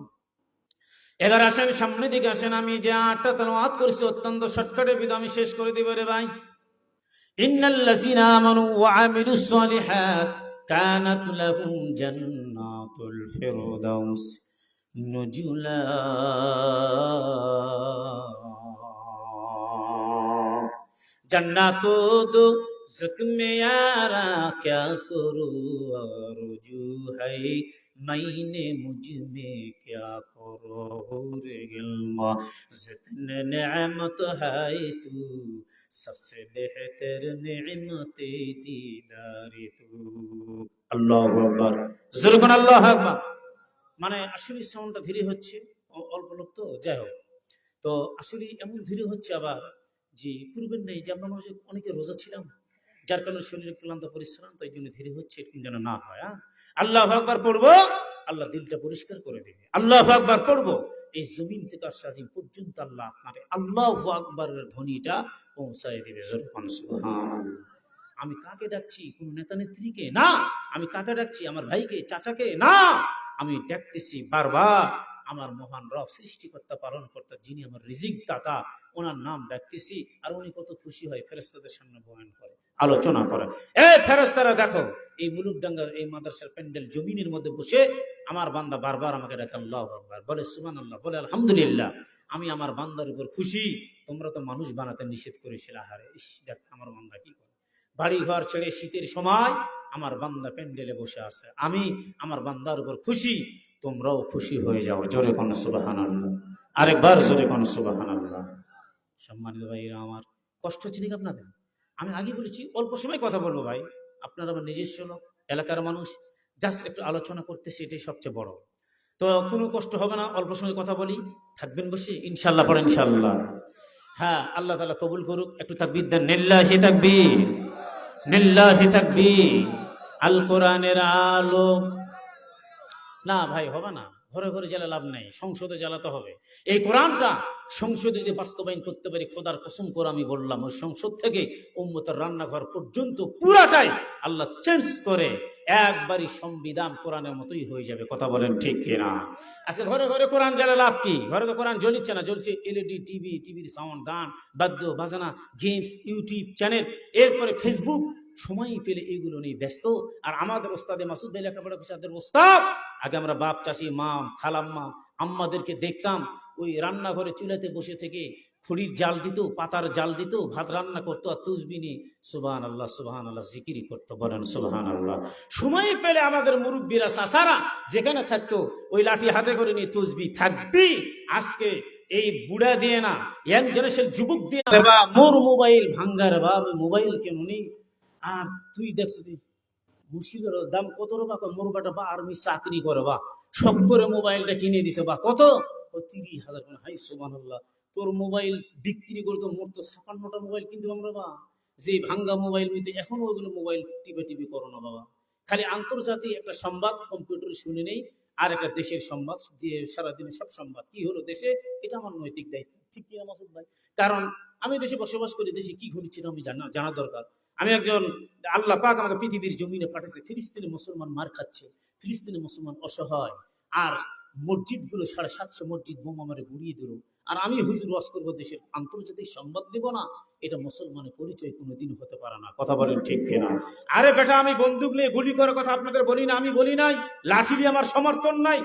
[SPEAKER 1] এবার আসেন, সামনে দিকে আসেন। আমি যে আটটা তেলাওয়াত করেছি অত্যন্ত শর্টকাটের ভিতরে আমি শেষ করে দিব রে ভাই। ইন্নাল্লাযীনা আমানু ওয়া আমিলুস সালিহাত কানাত লাহুম জান্নাতুল ফিরদাউস নুজুলা। जन्नतो दो ज़ख्म यारा क्या करूँ आरज़ू है मैंने मुझ में क्या करो रे गिल्मा जितने नेमत है तू सबसे बेहतर नेमते दीदार तू। আল্লাহু আকবার, জোরে বলেন আল্লাহু আকবার। মানে আসলে সাউন্ডটা ধীরে হচ্ছে, অল্প লোক তো, যাই হোক। তো আসলে এমন ধীরে হচ্ছে আবার, যে পূর্বের নেই যে আমরা মানুষ অনেকে রোজা ছিলাম, যার কারণে শরীরে ক্লান্ত পরিশ্রাম, তাই জন্য ধীরে হচ্ছে, এরকম যেন না হয়। আল্লাহু আকবার পড়বো, আল্লাহ দিলটা পরিষ্কার করে দেবে। আল্লাহু আকবার পড়বো, এই জমিন থেকে আরশ-ই-আজিম পর্যন্ত আল্লাহ আপনাকে আল্লাহু আকবারের ধ্বনিটা পৌঁছায় দেবে। যখন সুবহানাল্লাহ। আমি কাকে ডাকছি? কোন নেতা নেত্রীকে না, আমি কাকে ডাকছি? আমার ভাইকে, চাচাকে না, আমি ডাকতেছি বারবার আমার মহান রব, সৃষ্টিকর্তা, পালন কর্তা, যিনি আমার রিজিক দাতা, ওনার নাম ডাকতেছি। আর উনি কত খুশি হয়, ফেরেশতাদের সামনে বয়ান করে, আলোচনা করে। এই ফেরেশতারা দেখো, এই মুলুকডাঙ্গার এই মাদ্রাসার প্যান্ডেল জমিনের মধ্যে বসে আমার বান্দা বারবার আমাকে ডাকে আল্লাহু আকবার, বলে সুবহানাল্লাহ, বলে আলহামদুলিল্লাহ। আমি আমার বান্দার উপর খুশি। তোমরা তো মানুষ বানাতে নিষেধ করেছিলে, আহারে ইস, দেখ আমার বান্দা কি করে, বাড়ি ঘর ছেড়ে শীতের সময় আমার বান্দা প্যান্ডেলে বসে আছে, আমি আমার বান্দার উপর খুশি, তোমরাও খুশি হয়ে যাও। জোরে কোন সুবহানাল্লাহ, আরেকবার জোরে কোন সুবহানাল্লাহ। সম্মানিত ভাইরা আমার, কষ্ট হচ্ছে নাকি আপনাদের? আমি আগে বলেছি অল্প সময় কথা বলবো ভাই, আপনারা আমার নিজস্ব লোক, এলাকার মানুষ, জাস্ট একটু আলোচনা করতেছি, এটাই সবচেয়ে বড়। তো কোনো কষ্ট হবে না, অল্প সময় কথা বলি, থাকবেন বসে ইনশাল্লাহ, পড়েন ইনশাল্লাহ। হ্যাঁ, আল্লাহ তাআলা কবুল করুক। একটু তাকবীর দেন, লিল্লাহি তাকবীর, লিল্লাহি তাকবীর। আল কোরআনের আলো। না ভাই, হবে না, ঘরে ঘরে জ্বালা লাভ নাই, সংসদে জ্বালাতে হবে। এই কোরআনটা সংসদে যদি বাস্তবায়ন করতে পারি, খোদার কসম করে আমি বললাম, ওই সংসদ থেকে উম্মতের রান্নাঘর পর্যন্ত পুরাটাই আল্লাহ চেঞ্জ করে একবারই সংবিধান কোরআনের মতোই হয়ে যাবে। কথা বলেন ঠিক কিনা? আজকে ঘরে ঘরে কোরআন জ্বালা লাভ কি? ঘরে তো কোরআন জ্বলিচ্ছে না, জ্বলছে এলইডি টিভি, টিভির সাউন্ড, গান, বাদ্য বাজনা, গেমস, ইউটিউব চ্যানেল, এরপরে ফেসবুক। সময় পেলে এগুলো নিয়ে ব্যস্ত। আর আমাদের ওস্তাদে মাসুদ ভাই লেখাপড়া করছে, ওস্তাদ, আগে আমরা বাপ, চাষি, মা, খালাম্মা, আম্মাদেরকে দেখতাম ওই রান্নাঘরে চুলাতে বসে থেকে খড়ির জাল দিত, পাতার জাল দিত, ভাত রান্না করতো, আর তুসবি নিয়ে সুবহানাল্লাহ সুবহানাল্লাহ জিকিরি করতো। বলেন সুবহানাল্লাহ। সময় পেলে আমাদের মুরব্বীরা, চাচারা যেখানে থাকতো, ওই লাঠি হাতে করে নিয়ে তুসবি থাকবি। আজকে এই বুড়া দিয়ে না, ইয়াং জেনারেশন যুবক দিয়ে না, মোর মোবাইল ভাঙ্গার বা আমি মোবাইল কেন নেই। আর তুই দেখছো মুশকিলের দাম কত রে বা, মোর বাটা বা আর্মি চাকরি করে বা, সব করে মোবাইলটা কিনে দিছে বা, কত 30,000, হাই সুবহানাল্লাহ। তোর মোবাইল বিক্রি করে তো মোট তো 56টা মোবাইল কিনতে আমরা বা, যে ভাঙ্গা মোবাইল নিতে এখনো ওইগুলো মোবাইল টিপে টিপে করো না বাবা। খালি আন্তর্জাতিক একটা সংবাদ কম্পিউটারে শুনে নেই, আর একটা দেশের সংবাদ দিয়ে সারাদিনে সব সংবাদ কি হলো দেশে, এটা আমার নৈতিক দায়িত্ব, ঠিক কিনা মাসুদ ভাই? কারণ আমি দেশে বসবাস করি, দেশে কি ঘটেছে আমি জানা দরকার। আমি একজন, আল্লাহ পাক আমাকে পৃথিবীর জমিনে পাঠাচ্ছে, ফিলিস্তিনি মুসলমান মার খাচ্ছে, ফিলিস্তিনি মুসলমান অসহায়, আর মসজিদগুলো 750 মসজিদ বোমা মারে গুড়িয়ে দিল, আর আমি হুজুর ওয়াজ করবো, দেশের আন্তর্জাতিক সংবাদ দেব না? এটা মুসলমানের পরিচয় কোনোদিন হতে পারে না। কথা বলেন ঠিক কিনা? আরে বেটা, আমি বন্দুক নিয়ে গুলি করার কথা আপনাদের বলি না, আমি বলি নাই, লাঠি দিয়ে আমার সমর্থন নাই।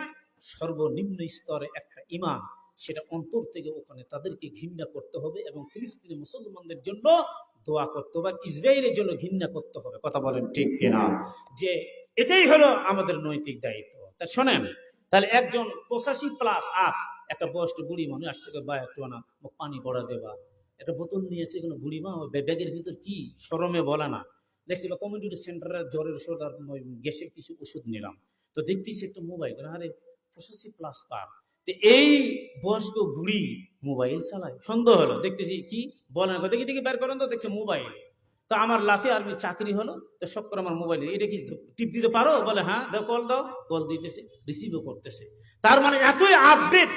[SPEAKER 1] সর্বনিম্ন স্তরে একটা ইমান, সেটা অন্তর থেকে ওখানে তাদেরকে ঘৃণা করতে হবে, এবং ফিলিস্তিনি মুসলমানদের জন্য দোয়া করতে হবে, ইসরায়েলের জন্য ঘৃণা করতে হবে। কথা বলেন ঠিক কিনা? যে এটাই হলো আমাদের নৈতিক দায়িত্ব। তা শোনেন, তাহলে একজন 85+ আপ একটা বয়স্ক বুড়ি মানুষ আসছে, বা একটু না পানি পড়া দেবা, একটা বোতল নিয়েছে, কোনো বুড়ি মা ব্যাগের ভিতর কি শরমে বলে না, দেখছি বা কমিউনিটি সেন্টারে জ্বরের ওষুধ আর গ্যাসের কিছু ওষুধ নিলাম, তো দেখতেছি একটা মোবাইল, আরে 85+ পার, তো এই বয়স্ক বুড়ি মোবাইল চালায়, সন্দেহ হলো, দেখতেছি কি বলে না, দেখি দেখি বের করেন, তো দেখছে মোবাইল। তো আমার লাতে আর্মি চাকরি হলো, তো সব করে আমার মোবাইল, এটা কি টিপ দিতে পারো? বলে হ্যাঁ, দাও, কল দিতেছে, রিসিভও করতেছে। তার মানে এতই আপডেট,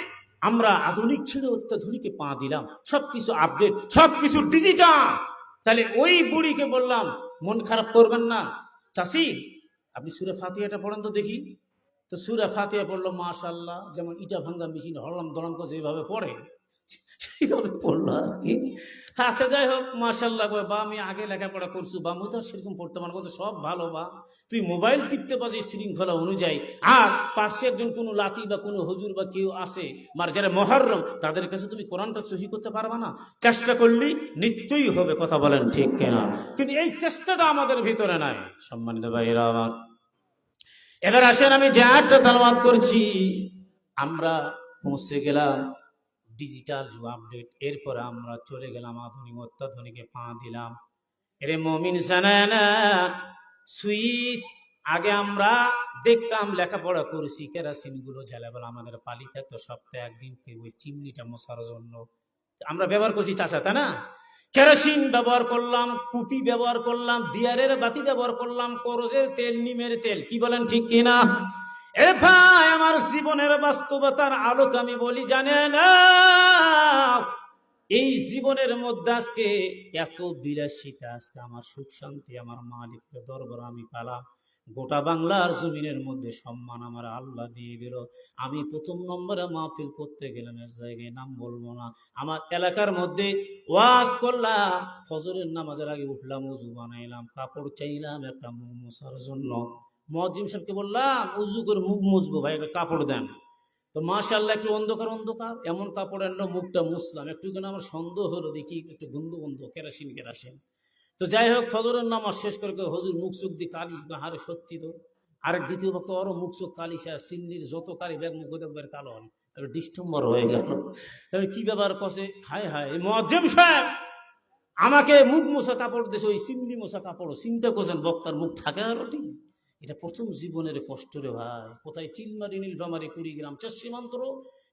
[SPEAKER 1] আমরা আধুনিক ছেড়ে অত্যাধুনিকে পা দিলাম, সবকিছু আপডেট, সবকিছু ডিজিটাল। তাহলে ওই বুড়িকে বললাম, মন খারাপ করবেন না চাচি, আপনি সূরা ফাতিহাটা পড়েন তো দেখি। তো সূরা ফাতিহা পড়লো, মাশাআল্লাহ, যেমন ইটা ভাঙ্গা মেশিন হরলাম দরম করে যেভাবে পড়ে সেইভাবে পড়লো আর কি। আচ্ছা যাই হোক, মাশাআল্লাহ, বা আমি আগে লেখাপড়া করছি, বা আমি তো সেরকম পড়তে পারবো, সব ভালো, বা তুই মোবাইল টিপতে পারছি শৃঙ্খলা অনুযায়ী, আর পাশে একজন কোনো লাতি বা কোনো হুজুর বা কেউ আসে, মার যারা মহরম, তাদের কাছে তুমি কোরআনটা সহি করতে পারবা না? চেষ্টা করলি নিশ্চয়ই হবে। কথা বলেন ঠিক কিনা? কিন্তু এই চেষ্টাটা আমাদের ভিতরে নাই। সম্মানিত ভাইরা আমার, এবার আসেন, আমি যে আয়াতটা তেলাওয়াত করছি, আমরা পৌঁছে গেলাম ডিজিটাল যুগ, আপডেট, এরপরে আমরা চলে গেলাম আধুনিক, অত্যাধুনিকে পা দিলাম। এরে মুমিন জানেনা, সুইচ আগে আমরা দেখতাম, লেখাপড়া করেছি, কেরাসিন গুলো জ্বালাবেলা আমাদের পালি থাকতো, সপ্তাহে একদিন ওই চিমনিটা মশার জন্য আমরা ব্যবহার করছি, চাচা, তাই না? কেরোসিন ব্যবহার করলাম, কুপি ব্যবহার করলাম, দিয়ারের বাতি ব্যবহার করলাম, করজের তেল, নিমের তেল, কি বলেন ঠিক কিনা? এ ভাই, আমার জীবনের বাস্তবতার আলোকে আমি বলি, জানেন এই জীবনের মধ্যে আজকে এত বিলাসিতা, আজকে আমার সুখ শান্তি আমার মালিকের দরবার আমি পেলাম, গোটা বাংলার জমিনের মধ্যে সম্মান আমার আল্লাহ দিয়ে দিল। আমি প্রথম নম্বরে মাহফিল করতে গেলাম, এক জায়গায় নাম বলবো না, আমার এলাকার মধ্যে ওয়াজ করলাম, ফজরের নামাজের আগে উঠলাম, উজু বানাইলাম, কাপড় চাইলাম একটা মুখ মোছার জন্য, মুয়াজ্জিম সাহেবকে বললাম উজু করে মুখ মুছবো, ভাই একটা কাপড় দেন। তো মাশাআল্লাহ, একটু অন্ধকার অন্ধকার, এমন কাপড় আনলো, মুখটা মুছলাম, একটু কেন আমার সন্দেহ হলো, দেখি একটু গন্ধ কেরাসিন। তো যাই হোক, ফজরের নামাজ শেষ করে হুজুর মুখ চোখ দিয়ে কালি, হারে সত্যি তো। আরেক দ্বিতীয় ভক্ত আরো মুখ চোখ কালি, সিন্নির যত কালি ব্যাগ মুখ দেখবার কালো হল, ডিস্টম্বর হয়ে গেল। তবে কি ব্যাপার কষে, হায় এই মুয়াজ্জিম সাহেব আমাকে মুখ মোছা কাপড় দিয়েছে, ওই সিমনি মোছা কাপড়, চিন্তা করছেন বক্তার মুখ থাকে আরো ঠিক। এটা প্রথম জীবনের কষ্ট রে ভাই। কোথায় চিলমারি, নীলফামারি, কুড়িগ্রাম, সীমান্ত,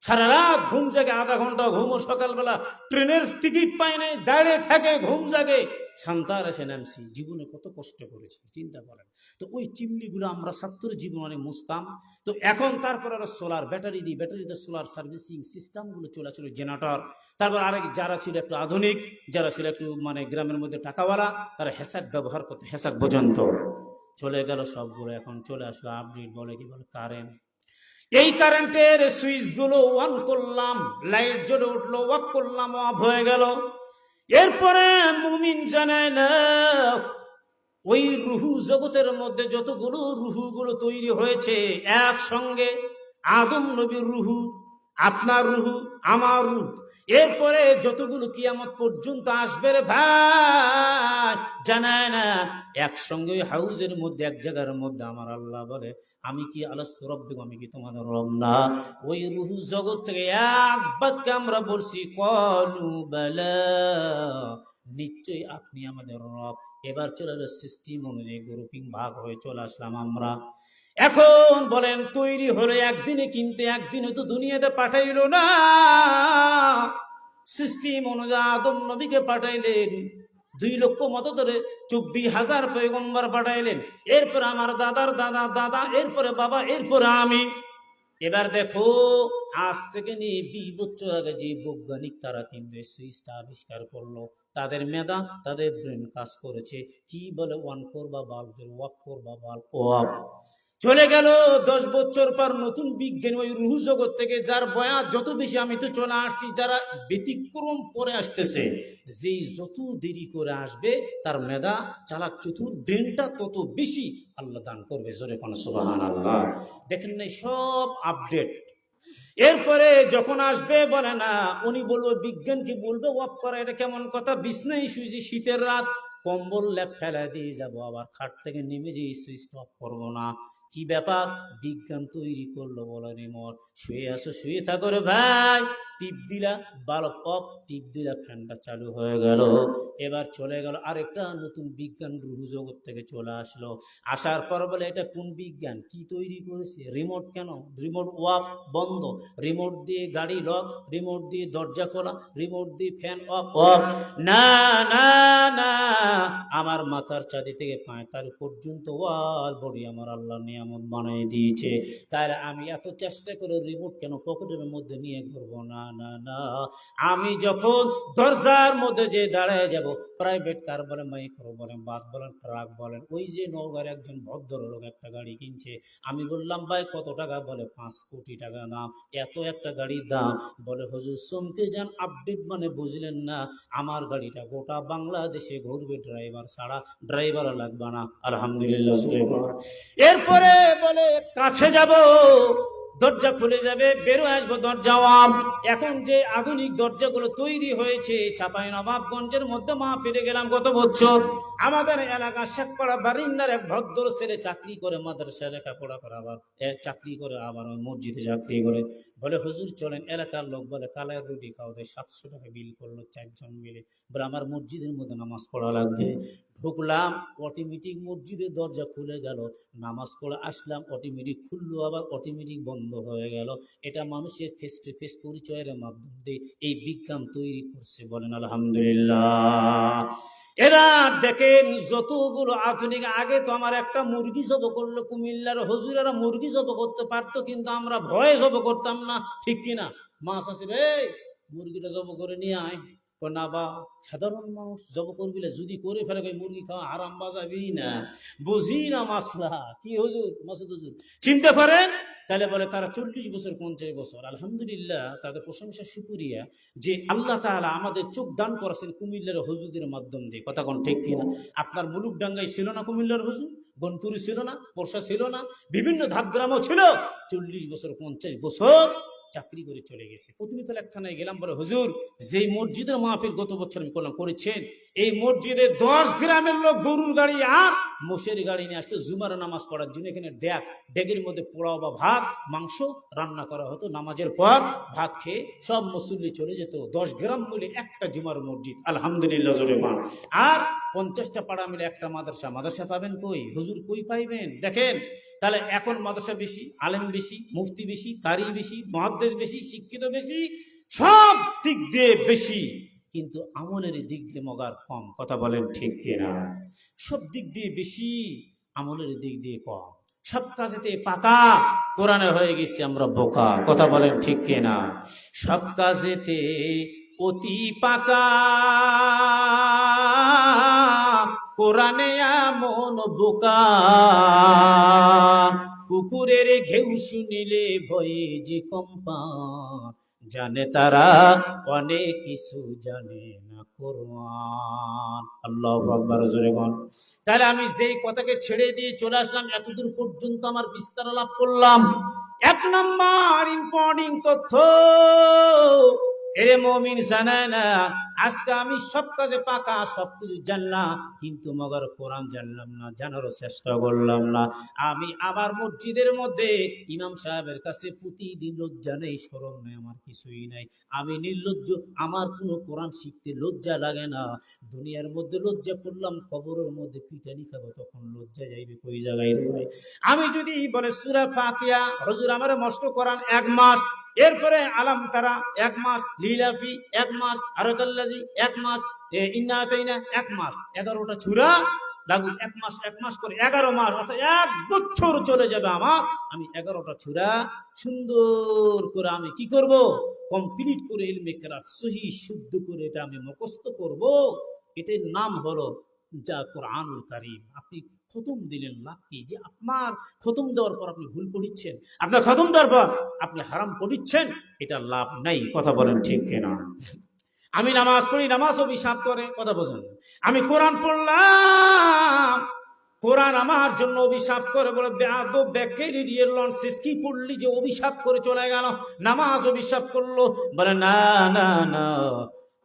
[SPEAKER 1] সারা রাত ঘুম জাগে, আধা ঘন্টা ঘুমো, সকালবেলা ট্রেনের টিকিট পাই নাই, দাঁড়িয়ে থাকে, ঘুম জাগে, শান্তার এসে নামছি, জীবনে কত কষ্ট করেছি চিন্তা করেন। তো ওই চিমনিগুলো আমরা ছাত্রের জীবনে মুছতাম। তো এখন তারপর আরো সোলার ব্যাটারি দিই, ব্যাটারিতে সোলার সার্ভিসিং সিস্টেমগুলো চলে আসলে, জেনারেটর। তারপর আরেক যারা ছিল একটু আধুনিক, যারা ছিল একটু মানে গ্রামের মধ্যে টাকাওয়ালা, তারা হেসাক ব্যবহার করতো, হেসাক পর্যন্ত চলে গেল সবগুলো। এখন চলে আসলো আপডেট, বলে কি বলে কারেন্ট। এই কারেন্টের সুইচ গুলো অন করলাম, লাইট জ্বলে উঠলো, অফ করলাম, অফ হয়ে গেল। এরপরে মুমিন জানায় না, ওই রুহু জগতের মধ্যে যতগুলো রুহুগুলো তৈরি হয়েছে একসঙ্গে, আদম নবীর রুহু, আপনার রুহু, আমার রুহু, এরপরে যতগুলো কিয়ামত পর্যন্ত আসবে রে ভাই, জানায় না একসঙ্গে হাউজের মধ্যে, এক জায়গার মধ্যে আমার আল্লাহ বলে, আমি কি আলাস্তু রাব্বিকুম, আমি কি তোমাদের রব না? ওই রুহু জগৎ থেকে এক বাক্যে আমরা বলছি, ক্বালু বালা, নিশ্চয়ই আপনি আমাদের রব। এবার চলে গেল সিস্টেম অনুযায়ী গ্রুপিং ভাগ হয়ে চলে আসলাম আমরা। এখন বলেন তৈরি হলো একদিনে, কিন্তু একদিনে তো দুনিয়াতে পাঠাইলো না। সিস্টেম অনুযায়ী আদম নবীকে পাঠাইলেন, 2 লক্ষ মতো ধরে 24,000 পয়গম্বর পাঠাইলেন। এরপরে আমার দাদার দাদা দাদা, এরপরে বাবা, এরপরে আমি। এবার দেখো, আজ থেকে নিয়ে 20 বছর আগে যে বৈজ্ঞানিক তারা কিন্তু সুইচটা আবিষ্কার করলো, তাদের মেধা, তাদের ব্রেন কাজ করেছে। কি বলে 1 করবা বাল্ব, 1 করবা বাল্ব, চলে গেল। 10 বছর পর নতুন বিজ্ঞান ওই রুহু জগৎ থেকে, যার বয়স যত বেশি, আমি তো চলে আসছি, যারা ব্যতিক্রম করে আসতেছে, যেই যত দেরি করে আসবে তার মেধা, চালাক চতুর ব্রেনটা তত বেশি আল্লাহ দান করবে। জোরে কোন সুবহানাল্লাহ। দেখেন না সব আপডেট। এরপরে যখন আসবে বলে না, উনি বলবো, বিজ্ঞানকে বলবে ওয়াক করা, এটা কেমন কথা? বিছনায় শুয়েছি, শীতের রাত, কম্বল লেপ ফেলা দিয়ে যাবো, আবার খাট থেকে নেমে যে সুইচ অফ করবো না। কি ব্যাপার? বিজ্ঞান তৈরি করলো বলে রিমোট। শুয়ে আসো, শুয়ে থাকো রে ভাই, টিপ দিলা বাল্ব অফ, টিপ দিলা ফ্যানটা চালু হয়ে গেল। এবার চলে গেল আরেকটা নতুন বিজ্ঞান, রুহু জগৎ থেকে চলে আসলো। আসার পর বলে এটা কোন বিজ্ঞান, কি তৈরি করেছে? রিমোট কেন? রিমোট ওয়াক বন্ধ, রিমোট দিয়ে গাড়ি লক, রিমোট দিয়ে দরজা খোলা, রিমোট দিয়ে ফ্যান অফ। না না না, আমার মাথার চাঁদি থেকে পায় তার পর্যন্ত ওয়াল বডি আমার আল্লাহ নিয়ামত বানিয়ে দিয়েছে। তাই আমি এত চেষ্টা করে রিমোট কেন পকেটের মধ্যে নিয়ে ঘুরবো? না না না, আমি যখন দরজার মধ্যে যে দাঁড়ায় যাব, প্রাইভেট কার বলেন, মাইক্রো বলেন, বাস বলেন, ট্রাক বলেন, ওই যে নওগাঁর একজন ভদ্রলোক একটা গাড়ি কিনছে, আমি বললাম ভাই কত টাকা? বলে 5 কোটি টাকা দাম। এত একটা গাড়ির দাম? বলে হুজুর চমকে যান, আপডেট মানে বুঝলেন না, আমার গাড়িটা গোটা বাংলাদেশে ঘুরবে, ড্রাইভার ছাড়া, ড্রাইভার লাগবে না। আলহামদুলিল্লাহ। এরপরে বলে কাছে যাব, দরজা খুলে যাবে, বেরো আসবো, দরজা অফ। এখন যে আধুনিক দরজাগুলো তৈরি হয়েছে, চাপাই নবাবগঞ্জের মধ্যে মাহফিলে গেলাম গত বছর, আমাদের এলাকা শেখপাড়া বারিন্দার এক ভদ্র ছেলে চাকরি করে, মাদ্রাসা লেখাপড়া করে, আবার চাকরি করে, আবার ওই মসজিদে চাকরি করে। বলে হুজুর চলেন, এলাকার লোক বলে কালের রুটি খাও দেয়, 700 টাকা বিল করলো 4 জন মিলে। বলে আমার মসজিদের মধ্যে নামাজ পড়া লাগবে। ঢুকলাম, অটোমেটিক মসজিদের দরজা খুলে গেল, নামাজ পড়ে আসলাম, অটোমেটিক খুললো, আবার অটোমেটিক বন্ধ হয়ে গেল। এটা মানুষের ফেস টু ফেস পরিচয়ের মাধ্যম দিয়ে এই বিজ্ঞান তৈরি করছে। বলেন আলহামদুলিল্লাহ। এরা দেখেন যতগুলো আধুনিক, আগে তো আমার একটা মুরগি জব করলো, কুমিল্লার হুজুরেরা মুরগি জব করতে পারতো, কিন্তু আমরা ভয়ে জব করতাম না, ঠিক কিনা? মাছ আছে রে, মুরগিটা জব করে নিয়ে আয়। না বা সাধারণ মানুষ জব করবি, যদি করে ফেলে মুরগি খাওয়া আরাম বাজাবি না, বুঝি না মাসলা কি। হুজুর, মাসুদ হুজুর চিন্তা করেন। তাহলে বলে তারা 40 বছর 50 বছর, আলহামদুলিল্লাহ, তাদের প্রশংসা শুকরিয়া যে আল্লাহ তাআলা আমাদের চোখ দান করেছেন কুমিল্লার হুজুরদের মাধ্যম দিয়ে। কথা কোন ঠিক কিনা? আপনার মুলুকডাঙ্গায় ছিল না কুমিল্লার হুজুর? বনপুরি ছিল না? পোরশা ছিল না? বিভিন্ন ধাপগ্রামও ছিল। 40 বছর 50 বছর চাকরি করে চলে গেছে। প্রতিনিধি এক থানায় গেলাম, বলে হুজুর যেই মসজিদের মাহফিল গত বছর আমি করলাম, করেছেন, এই মসজিদে 10 গ্রামের লোক গরুর গাড়ি আর মোষের গাড়ি নিয়ে আসতো জুমার নামাজ পড়ার জন্য। এখানে ডেগের মধ্যে পোড়াও বা ভাত মাংস রান্না করা হতো, নামাজের পর ভাত খেয়ে সব মুসল্লি চলে যেত। 10 গ্রাম মিলে একটা জুমার মসজিদ, আলহামদুলিল্লাহ জোরে মান। আর 50টা পাড়া মিলে একটা মাদ্রাসা। মাদ্রাসা পাবেন কই হুজুর, কই পাইবেন? দেখেন তাহলে এখন মাদ্রাসা বেশি, আলেম বেশি, মুফতি বেশি, কারি বেশি, মুহাদ্দিস বেশি, শিক্ষিত বেশি, সব দিক দিয়ে বেশি, কিন্তু আমলের দিক দিয়ে মগার কম। কথা বলেন ঠিক কিনা? সব দিক দিয়ে বেশি, আমলের দিক দিয়ে কম। সব কাজেতে পাকা, কোরআনে হয়ে গেছে আমরা বোকা। কথা বলেন ঠিক কিনা? সব কাজেতে অতি পাকা, কোরআনে এমন বোকা, কুকুরের ঘেউ শুনিলে ভয়ে যে কম্পা, জানে তারা অনেক কিছু জানে না কোরআন। আল্লাহু আকবার, জোরে বল। তাহলে আমি যেই কথাকে ছেড়ে দিয়ে চলে আসলাম, এতদূর পর্যন্ত আমার বিস্তার লাভ করলাম। 1 নম্বর ইম্পর্টেন্ট তথ্য, এরে মুমিন জানে না, আজকে আমি সব কাজে পাকা, সবকিছু জানলাম, কিন্তু মগর কোরআন জানলাম না, জানারও চেষ্টা করলাম না। আমি আমার মসজিদের মধ্যে ইমাম সাহেবের কাছে প্রতিদিন লজ্জা নেই, শরম নেই, আমার কিছুই নাই, আমি নির্লজ্জ, আমার কোনো কোরআন শিখতে লজ্জা লাগে না। দুনিয়ার মধ্যে লজ্জা করলাম, কবরের মধ্যে পিটানি খাবো, তখন লজ্জা যাইবে কই জায়গায় রে ভাই? আমি যদি বলে সূরা ফাতিহা, হুজুর আমারে মস্ত কোরআন 1 মাস, এরপরে আলাম তারা 1 মাস, লিলাফি 1 মাস, আরাকাল্লাজি 1 মাস, ইন্না আতাইনা 1 মাস, 11টা সূরা লাগু 1 মাস 1 মাস করে 11 মাস, অর্থাৎ 1 বছর চলে যাবে আমার। আমি 11টা সূরা সুন্দর করে আমি কি করব, কমপ্লিট করে ইলমে কেরাত সহি শুদ্ধ করে এটা আমি মুখস্থ করব। এটার নাম হলো যা কোরআনুল কারীম। আপনি খতম দিলেন লাভ কি? যে আপনার খতম দেওয়ার পর আপনি ভুল পড়িচ্ছেন, আপনার খতম দেওয়ার পর আপনি হারাম পড়িচ্ছেন, এটা লাভ নাই। কথা বলেন ঠিক কিনা? আমি নামাজ পড়ি, নামাজ অভিশাপ করে, কথা বোঝেন। আমি কোরআন পড়লাম, কোরআন আমার জন্য অভিশাপ করে, বলে বেয়াদব ব্যাকেরি দিয়ে লঞ্চেস কি পড়লি যে অভিশাপ করে চলে গেল, নামাজ অভিশাপ করলো। বলে না না না,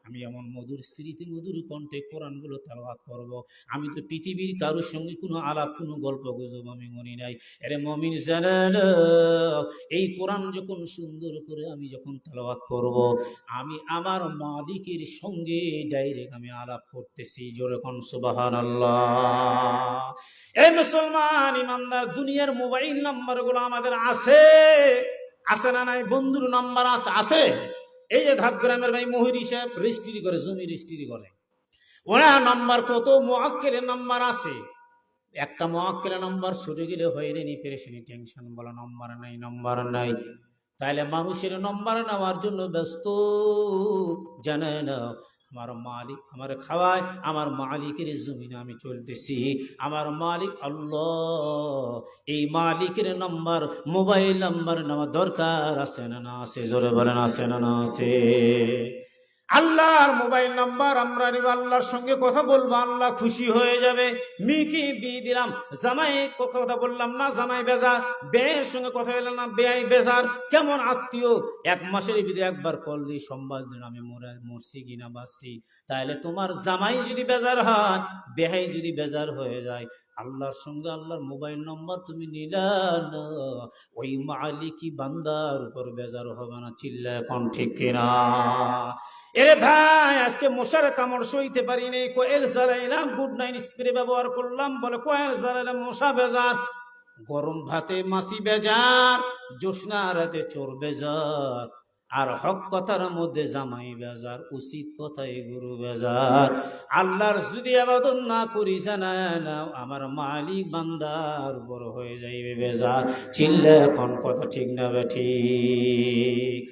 [SPEAKER 1] আমি এমন মধুর স্মৃতি মধুর কণ্ঠে কোরআন গুলো তেলাওয়াত করব। আমি তো পৃথিবীর কারোর সঙ্গে কোনো আলাপ, কোনো গল্প গুজব আমি মনে নাই। আরে মুমিন জানেন, এই কোরআন যখন সুন্দর করে আমি যখন তেলাওয়াত করব, আমি আমার মালিকের সঙ্গে ডাইরেক্ট আমি আলাপ করতেছি। জোরে কোন সুবহানাল্লাহ। এই মুসলমান ইমানদার, দুনিয়ার মোবাইল নাম্বার গুলো আমাদের আছে, আছে না নাই? বন্ধুর নাম্বার আছে, আছে। এই যে ধাপগ্রামের ভাই মহিরি সাহেব রেজিস্ট্রি করে, জমি রেজিস্ট্রি করে, ওরা নাম্বার কত মুআক্কেলের নাম্বার আছে। একটা মুআক্কেলের নাম্বার ছুটে গেলে হয়রানি পেরেশানি টেনশন, বলা নাম্বার নাই, নাম্বার নাই। তাইলে মানুষের নাম্বার নেওয়ার জন্য ব্যস্ত, জানে না আমার মালিক আমার খাওয়ায়, আমার মালিকের জমিনে আমি চলতেছি, আমার মালিক আল্লাহ। এই মালিকের নাম্বার, মোবাইল নাম্বার নেওয়া দরকার আছে না না আছে? জোরে বলেন আছে না না আছে? আল্লাহর মোবাইল নাম্বার আমরা নিব, আল্লাহর সঙ্গে কথা বলবো, আল্লাহ খুশি হয়ে যাবে। মিকি বিয়ে দিলাম, জামাই কথা বললাম না, জামাই বেজার, বেয়ের সঙ্গে কথা বললাম না, বেয়াই বেজার। কেমন আত্মীয়, 1 মাসের ভিতরে একবার কল দিই, সংবাদ দিন আমি মরছি কিনা বাঁচছি। তাহলে তোমার জামাই যদি বেজার হয়, বেহাই যদি বেজার হয়ে যায়, আল্লাহর সঙ্গে আল্লাহর মোবাইল নম্বর তুমি নিলা না, ওই মালিকি বান্দার উপর বেজার হবে না? চিল্লা কোন ঠিক কিনা? এরে ভাই, আজকে মশার কামড় সইতে পারি নাই, কোয়েল জ্বালাইলাম, গুড নাইট স্প্রে ব্যবহার করলাম, বলে কোয়েল জ্বালাইলাম মশা বেজার। গরম ভাতে মাছি বেজার, জ্যোৎস্না রাতে চোর বেজার, আর হক কথার মধ্যে জামাই বেজার, উচিত কথায় গুরু বেজার। আল্লাহর যদি ইবাদত না করি, জানা না আমার মালিক বান্দার উপর হয়ে যাইবে বেজার। চিল্লা কোন কথা ঠিক না ঠিক?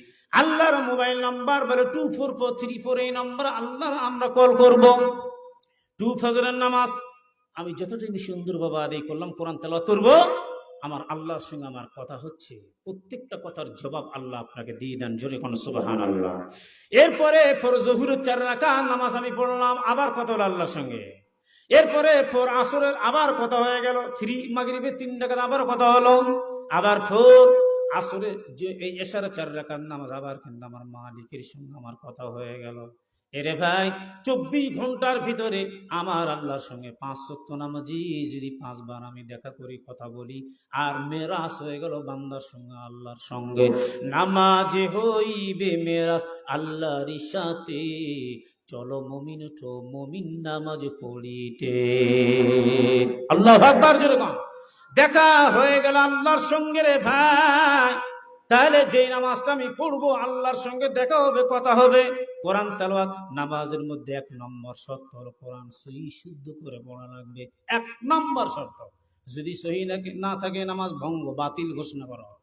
[SPEAKER 1] আল্লাহর মোবাইল নাম্বার বলে 24434, এই নাম্বার আল্লাহর আমরা কল করব। 2 ফজরের নামাজ আমি যতটুকু সুন্দর বাবা আদায় করলাম, কোরআন তেলাওয়াত করব, আমার আল্লাহর সঙ্গে আমার কথা হচ্ছে, প্রত্যেকটা কথার জবাব আল্লাহ আপনাকে দিয়ে দেন। জোরে কোন সুবহানাল্লাহ। এরপরে জোহরের 4 রাকাত নামাজ আমি পড়লাম, আবার কথা হলো আল্লাহর সঙ্গে। এরপরে আসরের আবার কথা হয়ে গেল, 3 মাগরিবের 3 রাকাত আবার কথা হলো, আবার আসরে যে এই এশারে 4 রাকাত নামাজ আবার কিন্তু আমার মালিকের সঙ্গে আমার কথা হয়ে গেল। এরে ভাই, 24 ঘন্টার ভিতরে আমার আল্লাহর সঙ্গে 5 ওয়াক্ত নামাজি যদি 5 বার আমি দেখা করি, কথা বলি, আর মেরাজ হয়ে গেল বান্দার সঙ্গে আল্লাহর সঙ্গে। নামাজে হইবে মেরাজ আল্লাহর সাথে, চলো মুমিন উঠো মুমিন নামাজ পড়িতে। আল্লাহু আকবার। জোরে কোন। দেখা হয়ে গেল আল্লাহর সঙ্গে রে ভাই, তাহলে যেই নামাজটা আমি পড়বো আল্লাহর সঙ্গে দেখা হবে, কথা হবে। কোরআন তেলাওয়াত নামাজের মধ্যে 1 নম্বর শর্ত হলো কোরআন সহি শুদ্ধ করে পড়া লাগবে, 1 নম্বর শর্ত। যদি সহি না থাকে নামাজ ভঙ্গ, বাতিল ঘোষণা করা হবে।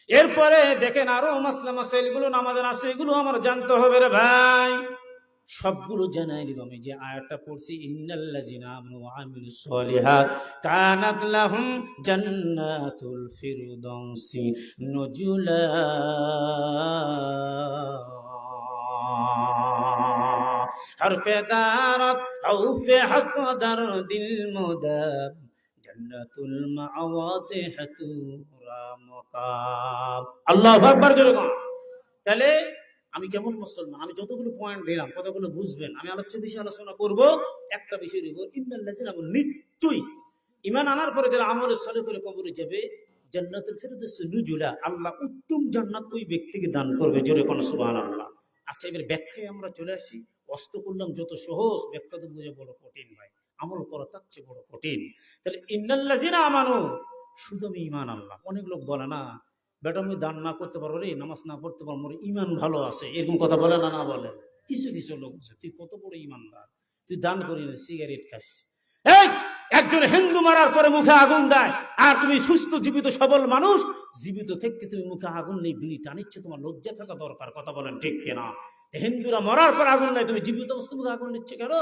[SPEAKER 1] এরপরে দেখেন আরো মাসলা মাসাইল গুলো নামাজের আছে, এগুলো আমার জানতে হবে রে ভাই। সবগুলো জানাই দিব। আমি যে আয়াতটা পড়ছি, ইন্নাল্লাযিনা আমানু ওয়া আমিলুস সলিহাত কানাত লাহুম জান্নাতুল ফিরদাউসি নুজুলা, হরফে দারাত আউফে হক দার দিল মুদাব জান্নাতুল মাওয়াতে হাতুরা মাকাম। আল্লাহু আকবার। জোরে বল। তাহলে আমি কেমন মুসলমান, আমি যতগুলো পয়েন্ট দিলাম কতগুলো বুঝবেন, আমি আলোচ্য বিষয়ে আলোচনা করব একটা বিষয়ের উপর। ইন্নাল্লাযিনা আমানু, নিশ্চয়ই ঈমান আনার পরে যারা আমলে সালেহ করে কবরে যাবে, জান্নাতুল ফিরদাউস নুজুলা, আল্লাহ উত্তম জান্নাত ওই ব্যক্তিকে দান করবে। জোরে কোন সুবহানাল্লাহ। আচ্ছা, এবার ব্যাখ্যায় আমরা চলে আসি। অস্ত করলাম যত সহজ, ব্যাখ্যা তো বুঝে বড় কঠিন ভাই, আমল করা তার চেয়ে বড় কঠিন। তাহলে ইন্নাল্লাযিনা আমানু, শুধু আমি ঈমান আনলাম। অনেক লোক বলে না, বেটা আমি দান না করতে পারবো রে, নামাজ না পড়তে পারবো রে, ঈমান ভালো আছে, এরকম কথা বলে না? না বলে। কিছু কিছু লোক আছে, তুই কত বড় ঈমানদার, তুই দান করি না, সিগারেট খাস। এই একজন হিন্দু মারার পরে মুখে আগুন দেয়, আর তুমি সুস্থ জীবিত সবল মানুষ, জীবিত থাকতে তুমি মুখে আগুন নেই বিড়ি টানিচ্ছ, তোমার লজ্জা থাকা দরকার। কথা বলেন ঠিক কিনা? হিন্দুরা মরার পর আগুন নেয়, তুমি জীবিত অবস্থা মুখে আগুন নিচ্ছে কেন?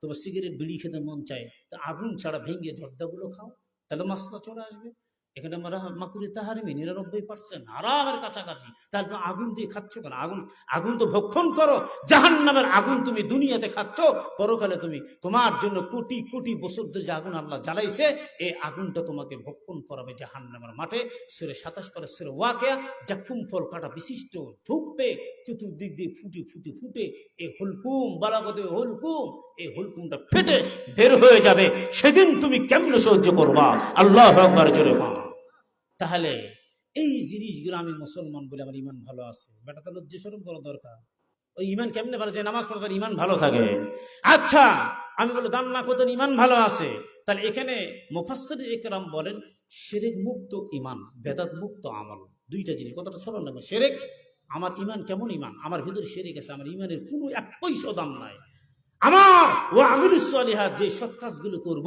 [SPEAKER 1] তোমার সিগারেট বিড়ি খেতে মন চায়, তা আগুন ছাড়া ভেঙে জর্দাগুলো খাও, তাহলে মাসলা চলে আসবে। এখানে আমরা মাকুরি তাহারিমি 99% আরামের কাছাকাছি, তাহলে তুমি আগুন দিয়ে খাচ্ছ কেন? আগুন তো ভক্ষণ করো। জাহান্নামের আগুন তুমি দুনিয়াতে খাচ্ছ, পরকালে তুমি তোমার জন্য কোটি কোটি বছর ধরে যে আগুন আল্লাহ জ্বালাইছে, এই আগুনটা তোমাকে ভক্ষণ করাবে জাহান্নামের মাঠে। সূরা 27 পরে সূরা ওয়াকিয়া, জাক্কুম ফল কাটা বিশিষ্ট ঢুকতে চতুর্দিক দিয়ে ফুটে ফুটে ফুটে এই হুলকুম বালাগতে হুলকুম, এই হুলকুমটা ফেটে বের হয়ে যাবে। সেদিন তুমি কেমনে সহ্য করবা? আল্লাহু আকবার, জোরে বল। তাহলে এই জিনিসগুলো, আমি মুসলমান বলে আমার ঈমান ভালো আছে, বেটা তো লজ্জা শরম করা দরকার। ওই ঈমান কেমনে ভালো যায়? নামাজ পড়ে তার ঈমান ভালো থাকে। আচ্ছা, আমি বলি দান না করতে ঈমান ভালো আছে, তাহলে এখানে মুফাসসির ইকরাম বলেন শিরক মুক্ত ঈমান, বেদাত মুক্ত আমল, দুইটা জিনিস। কথাটা স্মরণ রাখবেন। শিরক, আমার ঈমান কেমন ঈমান? আমার ভিতরে শিরক আছে, আমার ঈমানের কোনো এক পয়সাও দাম নাই। আমার ও আমিলুস সালিহাত, যে সৎ কাজগুলো করব,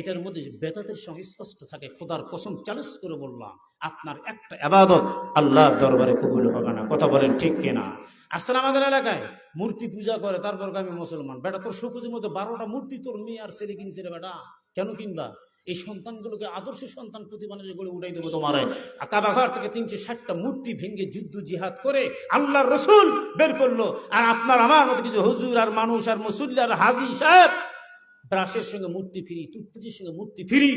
[SPEAKER 1] এটার মধ্যে বেদাতের সঙ্গে স্পষ্ট থাকে। খোদার কসম চ্যালেঞ্জ করে বললাম, আপনার একটা ইবাদত আল্লাহর দরবারে কবুল হবে না। কথা বলেন ঠিক কিনা? আসলে আমাদের এলাকায় মূর্তি পূজা করে, তারপর আমি মুসলমান। বেটা তোর শোকেজের মধ্যে 12টা মূর্তি তোর মেয়ে আর ছেলে কিনছে রে বেটা, কেন কিনবা? এই সন্তানগুলোকে আদর্শ সন্তান প্রতিবানের গড়ে উঠাই দেবো তোমার। কাবা ঘর থেকে 360টা মূর্তি ভেঙে যুদ্ধ জিহাদ করে আল্লাহর রসুল বের করলো, আর আপনার আমার মতো কিছু হুজুর আর মানুষ আর মুসল্লি আর হাজি সাহেব ব্রাশের সঙ্গে মূর্তি ফিরি, টুথপেস্টের সঙ্গে মূর্তি ফিরি।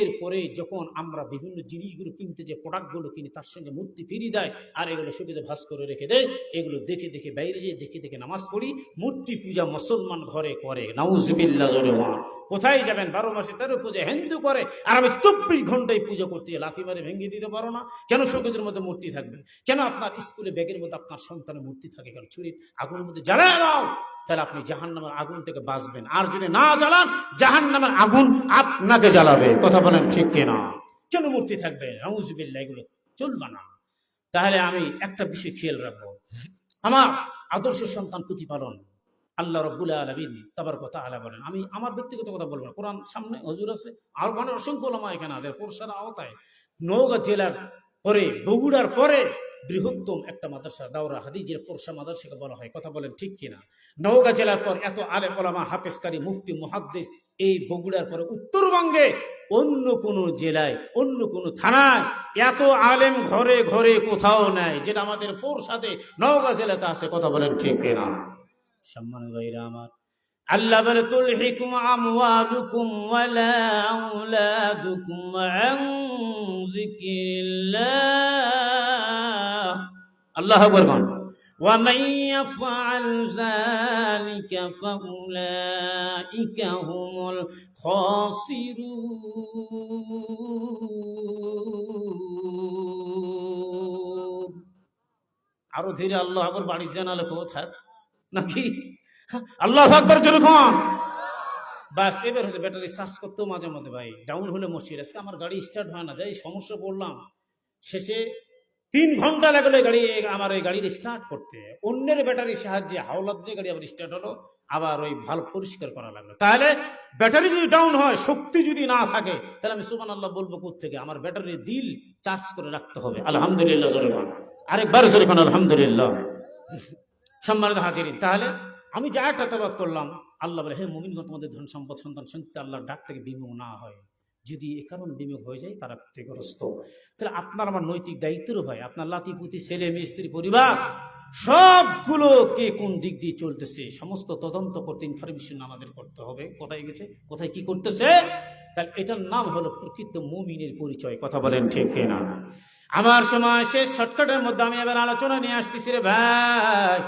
[SPEAKER 1] এরপরে যখন আমরা বিভিন্ন জিনিসগুলো কিনতে, যে প্রোডাক্টগুলো কিনি, তার সঙ্গে মূর্তি ফিরি দেয়, আর এগুলো শোকেজে ভাঁজ করে রেখে দেয়। এগুলো দেখে দেখে বাইরে যেয়ে দেখে দেখে নামাজ পড়ি। মূর্তি পূজা মুসলমান ঘরে করে, নাউজুবিল্লাহ, জোরে বল। কোথায় যাবেন? 12 মাসে 13 পূজা হিন্দু করে, আর আমি 24 ঘন্টায় পূজা করতে লাথি মারে ভেঙে দিতে পারো না? কেন শোকেজের মধ্যে মূর্তি থাকবে? কেন আপনার স্কুলে ব্যাগের মধ্যে আপনার সন্তানের মূর্তি থাকে? কেন? ছুরির আগুনের মধ্যে জ্বালায় দাও, তাহলে আপনি জাহান্নামের আগুন থেকে বাঁচবেন। আর যদি না জ্বালান, জাহান্নামের আগুন আপনাকে জ্বালাবে। কথা বলেন ঠিক কিনা? কেন মূর্তি থাকবে? নাউজুবিল্লাহ, এগুলো চলবে না। তাহলে আমি একটা বিষয় খেয়াল রাখবো, আমার আদর্শ সন্তান প্রতিপালন। আল্লাহ রাব্বুল আলামিন তাবারক ওয়া তাআলা বলেন, আমি আমার ব্যক্তিগত কথা বলবো না, কোরআন সামনে হুজুর আছে, আর মানে অসংখ্য ওলামা এখানে আছে। পরশার আওতায় নওগাঁ জেলার পরে, বগুড়ার পরে বৃহত্তম একটা মাদ্রাসা দাওরা হাদিজের পরশা মাদ্রাসাকে বলা হয়। কথা বলেন ঠিক কিনা? নওগাঁ জেলার পর এত আলেম ওলামা, হাফেজকারী, মুফতি, মুহাদ্দিস এই বগুড়ার পরে উত্তরবঙ্গে অন্য কোন জেলায়, অন্য কোন থানায় এত আলেম ঘরে ঘরে কোথাও নাই, যেটা আমাদের পরশাতে নওগাঁ জেলাতে আছে। কথা বলেন ঠিক কিনা? সম্মানিত ভাইরা আমার, আল্লাহ বলে তুলহিকুম আমওয়ালুকুম ওয়ালা আওলাদুকুম আন যিকিরিল্লাহ। আল্লাহু আকবার। ওয়া মান ইয়াফআল যালিকা ফাউলাইকা হুমুল খাসিরুন। আরো ধীরে আল্লাহু আকবার বাড়ি জানালে কোথায় নাকি? আল্লাহু আকবার যেরকম বাস। এবার হচ্ছে ব্যাটারি চার্জ করতেও মাঝে মধ্যে ভাই ডাউন হলে মুশকিল। আজকে আমার গাড়ি স্টার্ট হয় না, যাই সমস্যা পড়লাম, শেষে 3 ঘন্টা লাগলো গাড়ি, আমার এই গাড়ির স্টার্ট করতে। অন্যের ব্যাটারির সাহায্যে হাওলাত দিয়ে গাড়ি আবার স্টার্ট হলো, আবার ওই ভালো পরিষ্কার করা লাগলো। তাহলে ব্যাটারি যদি ডাউন হয়, শক্তি যদি না থাকে, তাহলে আমি সুবহানাল্লাহ বলবো কোত্থেকে? আমার ব্যাটারির দিল চার্জ করে রাখতে হবে। আলহামদুলিল্লাহ জোরে বল, আরেকবার জোরে বল আলহামদুলিল্লাহ। সম্মানিত হাজিরিন, তাহলে আমি যা একটা তেলাওয়াত করলাম, আল্লাহ বলে হে মুমিনগণ, তোমাদের ধন সম্পদ সন্তান সন্ততি আল্লাহর ডাক থেকে বিমুখ না হয়। যদি এ কারণে বিমুখ হয়ে যায়, তারা ক্ষতিগ্রস্ত। তাহলে আপনার আমার নৈতিক দায়িত্বেরও হয়, আপনার লাতিপুতি, ছেলে মেয়ে, স্ত্রী, পরিবার সবগুলো কে কোন দিক দিয়ে চলতেছে সমস্ত তদন্ত করতে ইনফরমেশন আমাদের করতে হবে। কোথায় গেছে, কোথায় কি করতেছে, তাহলে এটার নাম হলো প্রকৃত মুমিনের পরিচয়। কথা বলেন ঠিক কিনা? আমার সময় শেষ, শর্টকাটের মধ্যে আমি এবার আলোচনা নিয়ে আসতেছি রে ভাই।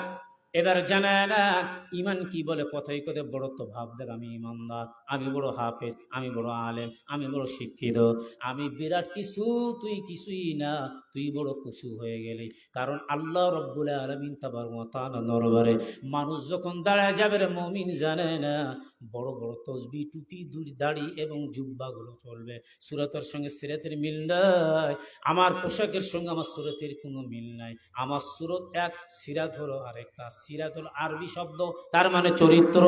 [SPEAKER 1] এবার জানে না ইমান কি বলে? কথাই কথা বড় তো ভাব দেখ আমি ইমানদার, আমি বড় হাফেজ, আমি বড় আলেম, আমি বড় শিক্ষিত, আমি বিরাট কিছু, তুই কিছুই না, তুই বড় খুশি হয়ে গেলি। কারণ আল্লাহ রব্বুল আলামিন তাবারক ওয়া তাআলা দরবারে মানুষ যখন দাঁড়ায় যাবে রে মুমিন জানে না বড় বড় তসবিহ, টুপি, দাড়ি এবং জুব্বাগুলো চলবে। সুরাতের সঙ্গে সিরাতের মিল নাই, আমার পোশাকের সঙ্গে আমার সুরতের কোনো মিল নাই। আমার সুরত এক, সিরাত হলো আরেকটা। সিরাত হলো আরবি শব্দ, তার মানে চরিত্র।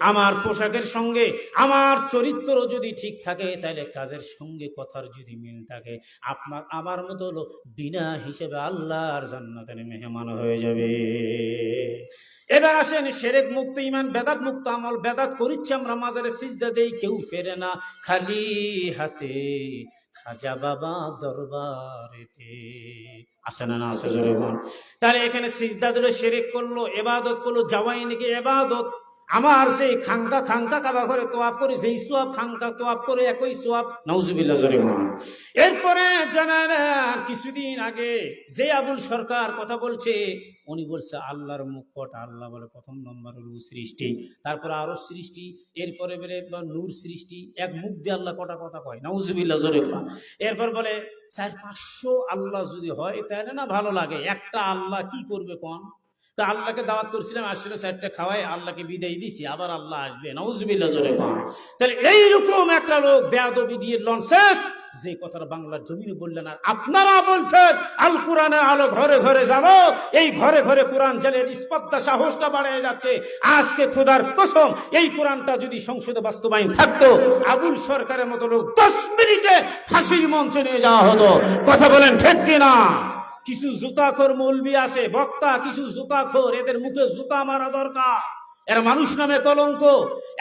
[SPEAKER 1] আমার পোশাকের সঙ্গে আমার চরিত্র যদি ঠিক থাকে, তাহলে কাজের সঙ্গে কথার যদি মিল থাকে, আপনার আমার মতো হলো বিনা হিসেবে আল্লাহর জান্নাতের মেহমান হয়ে যাবে। এবার আসেন শিরক মুক্ত ইমান, বেদাত মুক্ত আমল। বেদাত করিচ্ছি আমরা, মাজারে সিজদা দেই, কেউ ফেরে না খালি হাতে, খাজা বাবা দরবারেতে। আসে না? না আসে? জোরে বল। তাহলে এখানে সিজদা দিল, শিরক করলো, ইবাদত করলো, যাওয়াই নাকি ইবাদত। আমার সেই খাঙ্কা কাবা ঘরে তোয়াব করে যেই সোয়াব, খাঙ্কা তোয়াব করে একই সোয়াব। নাউজুবিল্লাহ, জোরে বল। এরপরে জানেন কিছুদিন আগে যে আবুল সরকার কথা বলছে, উনি বলছে আল্লাহর মুখ কটা? আল্লাহ বলে প্রথম নম্বর হলো সৃষ্টি, তারপরে আরো সৃষ্টি, এরপরে বলে নূর সৃষ্টি। এক মুখ দিয়ে আল্লাহ কটা কথা কয়? নাউজুবিল্লাহ, জোরে বল। এরপর বলে 400-500 আল্লাহ যদি হয় তাহলে না ভালো লাগে, একটা আল্লাহ কি করবে কোন? তা আল্লাহকে দাওয়াত করছিলাম, আসলে 4টা খাওয়াই আল্লাহকে বিদায় দিছি, আবার আল্লাহ আসবে। নাউজুবিল্লাহ, জোরে বল। তাহলে এইরকম একটা লোক বেয়াদবি দিয়ে লঞ্চেস যে কথাটা বাংলার জমিনে বললেন, আর আপনারা বলছেন আল কোরআনের আলো ঘরে ঘরে যাবো, এই ঘরে ঘরে কোরআন জ্বালের স্পর্ধা সাহসটা বাড়িয়ে যাচ্ছে। আজকে খোদার কসম, এই কোরআনটা যদি সংসদে বাস্তবায়ন থাকতো, আবুল সরকারের মতো লোক 10 মিনিটে ফাঁসির মঞ্চে নিয়ে যাওয়া হতো। কথা বলেন ঠিক কিনা? কিছু জুতাখোর মৌলবি আছে, বক্তা, কিছু জুতাখোর, এদের মুখে জুতা মারা দরকার। এরা মানুষ নামে কলঙ্ক।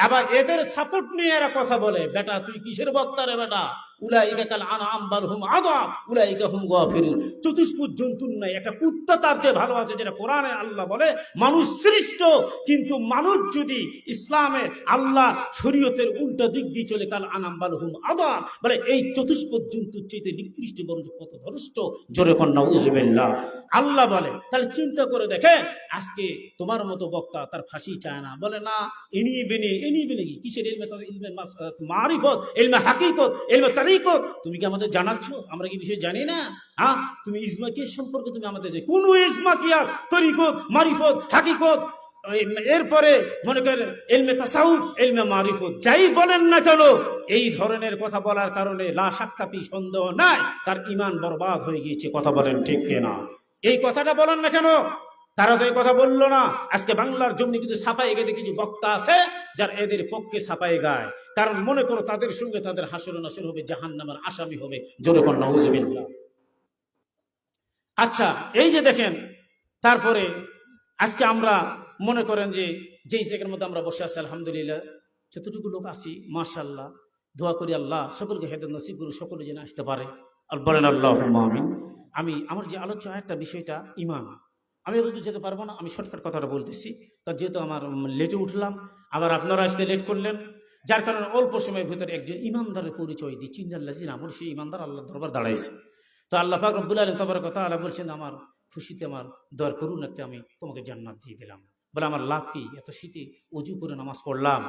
[SPEAKER 1] আবার এদের সাপোর্ট নিয়ে এরা কথা বলে, বেটা তুই কিসের বক্তা রে বেটা? উলাইকা কাল আনআম বাল হুম আযাব উলাইকা হুম গাফিরুন। চতুষ্পুত জন্তুর নাই একটা কুত্তা তার চেয়ে ভালো আছে, যেটা কোরআনে আল্লাহ বলে মানুষ সৃষ্ট। কিন্তু মানুষ যদি ইসলামের আল্লাহ শরীয়তের উল্টা দিক দিয়ে চলে, কাল আনআম বাল হুম আযাব, বলে এই চতুষ্পুত জন্তুর চেয়ে নিকৃষ্ট, বরং পথভ্রষ্ট। জোরে কর নাউজুবিল্লাহ। আল্লাহ বলে, তাহলে চিন্তা করে দেখে, আজকে তোমার মতো বক্তা তার ফাঁসি চায় না, বলে না ইনি বিনি কি কিসের ইলমে মারিফত, ইলমে হাকিকত, ইলমে তারিকত তুমি কি আমাদের জানাচ্ছ? আমরা কি বিষয় জানি না? হ্যাঁ, তুমি ইজমা কিয়াস সম্পর্কে তুমি আমাদের কোন ইজমা কিয়াস, তরিকত, মারিফত, হাকিকত, এরপরে মনে করেন ইলমে তাসাউফ, ইলমে মারিফত, যাই বলেন না কেন, এই ধরনের কথা বলার কারণে লা শাক্কা সন্দেহ নাই তার ঈমান বরবাদ হয়ে গিয়েছে। কথা বলেন ঠিক কিনা? এই কথাটা বলেন না কেন? তারা তো এই কথা বললো না। আজকে বাংলার জমি কিন্তু ছাপাই গেতে কিছু বক্তা আছে যারা এদের পক্ষে ছাপাই গায়, কারণ মনে করো তাদের সঙ্গে তাদের হাসর নাসর হবে, জাহান্নামের আসামি হবে। জোরে কোন নাউজুবিল্লাহ। আচ্ছা, এই যে দেখেন, তারপরে আজকে আমরা মনে করেন যে যেই জায়গার মধ্যে আমরা বসে আছি, আলহামদুলিল্লাহ যতটুকু লোক আছি, মাশাআল্লাহ, দোয়া করি আল্লাহ সকলকে হেদায়েত নসিব করুন, সকলে যেন আসতে পারে। আর বলেন আল্লাহুম্মা আমিন। আমি আমার যে আলোচ্য একটা বিষয়টা ঈমান, আমি এত যেতে পারবো না, আমি শর্টকাট কথাটা বলতেছি। তা যেহেতু আমার লেটে উঠলাম, আবার আপনারা আসতে লেট করলেন, যার কারণে অল্প সময়ের ভিতরে একজন ইমানদারের পরিচয় দিই। চিন্নাল্লাজিন আমার সেই ইমানদার আল্লাহ দরবার দাঁড়াইছে। তো আল্লাহ পাক রব্বুল আলামিন তাবারাক ওয়া তাআলা বলছেন, আমার খুশিতে আমার দর করুন, একটা আমি তোমাকে জান্নাত দিয়ে দিলাম। বলে আমার লাভ কি? এত শীতে ওযু করে নামাজ পড়লাম,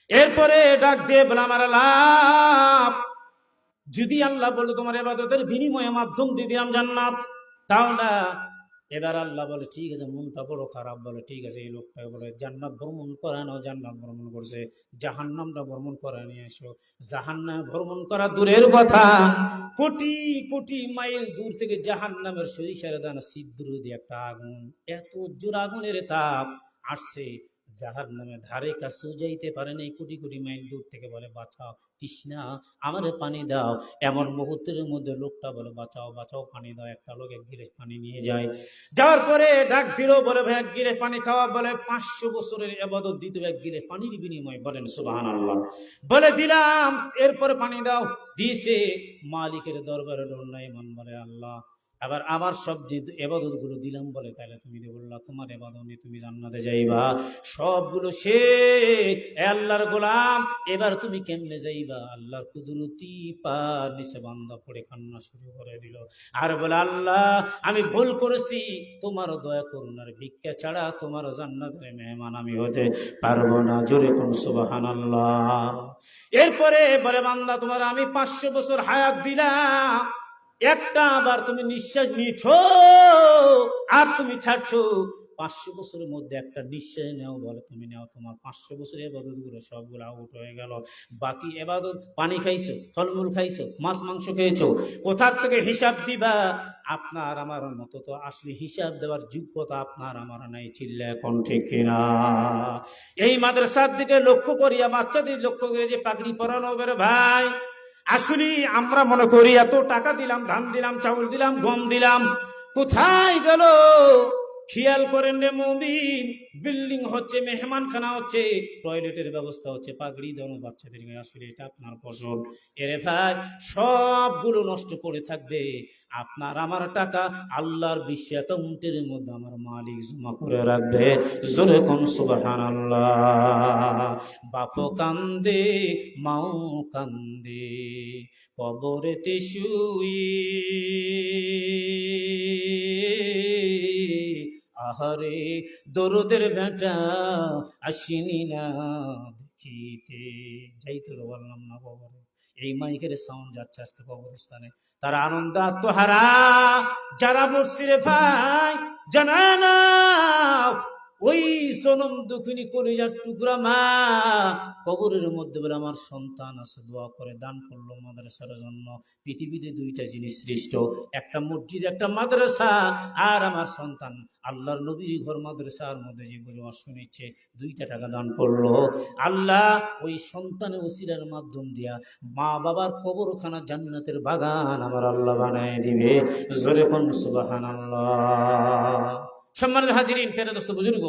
[SPEAKER 1] এরপরে ডাক দিয়ে বলে আমার লাভ, যদি আল্লাহ বলে তোমার ইবাদতের বিনিময়ে মাধ্যম দিয়ে দিলাম জান্নাত, তাও না। এবার আল্লাহ বলে ঠিক আছে, মনটা বড় খারাপ। বলে ঠিক আছে, এই লোকটা বলে জান্নাত ভ্রমণ করায় না, জান্নাত ভ্রমণ করছে, জাহান্নামটা ভ্রমণ করায় নিয়ে এসো। জাহান্নাম ভ্রমণ করা দূরের কথা, কোটি কোটি মাইল দূর থেকে জাহান্নামের সরিষার দানা ছিদ্র দিয়ে একটা আগুন, এত জোর আগুনের তাপ আসছে, জাহান্নামের ধারে কাছে যাইতে পারে না, কোটি কোটি মাইল দূর থেকে বলে বাঁচাও তৃষ্ণা, আমারে পানি দাও। এমন মুহূর্তের মধ্যে লোকটা বলে বাঁচাও বাঁচাও, পানি দাও। একটা লোক 1 গিলাস পানি নিয়ে যায়, যাওয়ার পরে ডাক দিল, বলে ভাই 1 গিলাস পানি খাওয়া। বলে 500 বছরের ইবাদত দিতে 1 গিলাস পানির বিনিময়ে। বলেন সুবহানাল্লাহ। বলে দিলাম, এরপরে পানি দাও, দিয়েছে। মালিকের দরবারে ডর নাই, মান বলে আল্লাহ আবার আমার সব যে এবাদত গুলো দিলাম বলে, তাহলে তুমি যে বললা তোমার এবাদত নিয়ে তুমি জান্নাতে যাইবা, সবগুলো সে আল্লাহর গোলাম, এবার তুমি কেমনে যাইবা? আল্লাহর কুদরতি পার নিচে বান্দা পড়ে কান্না শুরু করে দিল, আর বলে আল্লাহ আমি ভুল করেছি, তোমার দয়া করুণার ভিক্ষা ছাড়া তোমার জান্নাতের মেহমান আমি হতে পারবো না। জোরে কোন সুবহানাল্লাহ। এরপরে বলে বান্দা তোমার আমি 500 বছর হায়াত দিলাম, একটা আবার তুমি নিঃশ্বাস নিছো আর তুমি ছাড়ছো, 500 বছরের মধ্যে একটা নিঃশ্বাস নেও, বলে তুমি নেও, তোমার 500 বছরের এবাদত গুলো সবগুলো আউট হয়ে গেল। বাকি এবাদত, পানি খাইছো, ফলমূল খাইছো, মাছ মাংস খেয়েছো, কোথা থেকে হিসাব দিবা? আপনার আমার মতো তো আসলে হিসাব দেওয়ার যোগ্যতা আপনার আমার নাই। চিল্লা এখন ঠিক কিনা? এই মাদ্রাসার দিকে লক্ষ্য করিয়া, বাচ্চাদের লক্ষ্য করে যে পাগড়ি পরানো বেরো ভাই, আসলে আমরা মনে করি এত টাকা দিলাম, ধান দিলাম, চাউল দিলাম, গম দিলাম, কোথায় গেল? খেয়াল করেন রে মুমিন, বিল্ডিং হচ্ছে, মেহমানখানা হচ্ছে, টয়লেটের ব্যবস্থা হচ্ছে, পাগড়ি দেওয়ানো বাচ্চাদের, আসলে এটা আপনার ফসল। এরে ভাই সবগুলো নষ্ট করে থাকবে, আপনার আমার টাকা আল্লাহর বিশ্ব অ্যাকাউন্টের মধ্যে আমার মালিক জমা করে রাখবে। জোরে কোন সুবহানাল্লাহ। বাপও কান্দে, মাও কান্দে, কবরেতে শুয়ে, আহারে দরদের বেটা আসিনি না দেখিতে। যাইতে তো বললাম না কবরে, এই মাইকের সাউন্ড যাচ্ছে আজকে কবরস্থানে, তারা আনন্দ আত্মহারা যারা মরছে রে ভাই, জানা না ওই জনম দুঃখিনী কলিজার টুকরা মা কবরের মধ্যে বলে আমার সন্তান আছে, দোয়া করে দান করলো মাদ্রাসার জন্য। পৃথিবীতে দুইটা জিনিস সৃষ্ট, একটা মসজিদ, একটা মাদ্রাসা, আর আমার সন্তান আল্লাহর নবীর ঘর মাদ্রাসার মধ্যে যে বুঝবার শুনেছে 2টা টাকা দান করলো। আল্লাহ ওই সন্তানের ওসিলার মাধ্যম দিয়া মা বাবার কবরখানা জান্নাতের বাগান আমার আল্লাহ বানায় দিবে। জোরে কোন সুবহানাল্লাহ। সম্মানিত হাজিরিন, প্রিয় দোস্ত বুজুর্গ,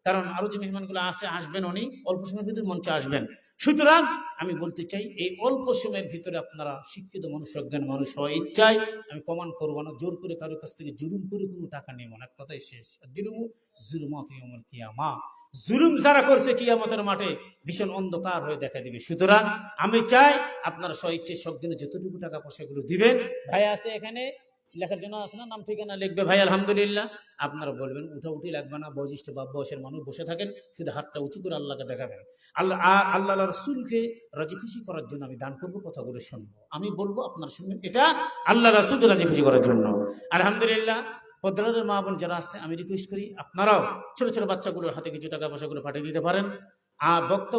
[SPEAKER 1] কারণ আরো যে মেহমানগুলো আসবেন অনেক অল্প সময়ের ভিতরে মঞ্চে আসবেন, সুতরাং আমি বলতে চাই এই অল্প সময়ের ভিতরে আপনারা শিক্ষিত মানুষ, অজ্ঞান মানুষ হওয়া ইচ্ছায় আমি কমান করবো না, জোর করে কারোর কাছ থেকে জুলুম করে কোনো টাকা নেব না, এক কথাই শেষ। জুলুমাত ইয়াউমুল কিয়ামা, জুলুম যারা করছে কিয়ামতের মাঠে ভীষণ অন্ধকার হয়ে দেখা দিবে। সুতরাং আমি চাই আপনারা স্বইচ্ছে সজ্ঞানে যতটুকু টাকা পয়সাগুলো দিবেন, ভাই আছে এখানে লেখার জন্য আছে না, নাম ঠিকানা লিখবে ভাই আলহামদুলিল্লাহ। আপনারা বলবেন উঠাউঠি লাগবে না, বয়োজ্যেষ্ঠ বা বয়সের মানুষ বসে থাকেন, শুধু হাতটা উঁচু করে আল্লাহকে দেখাবেন। আল্লাহ রাসূলকে রাজি খুশি করার জন্য আমি দান করবো, কথাগুলো শুনবো, আমি বলবো আপনার শুনবেন, এটা আল্লাহ রাসূলকে রাজি খুশি করার জন্য। আলহামদুলিল্লাহ। পদ্মারের মা বোন যারা আছে আমি রিকোয়েস্ট করি আপনারাও ছোট ছোট বাচ্চাগুলোর হাতে কিছু টাকা পয়সাগুলো পাঠিয়ে দিতে পারেন। বক্তা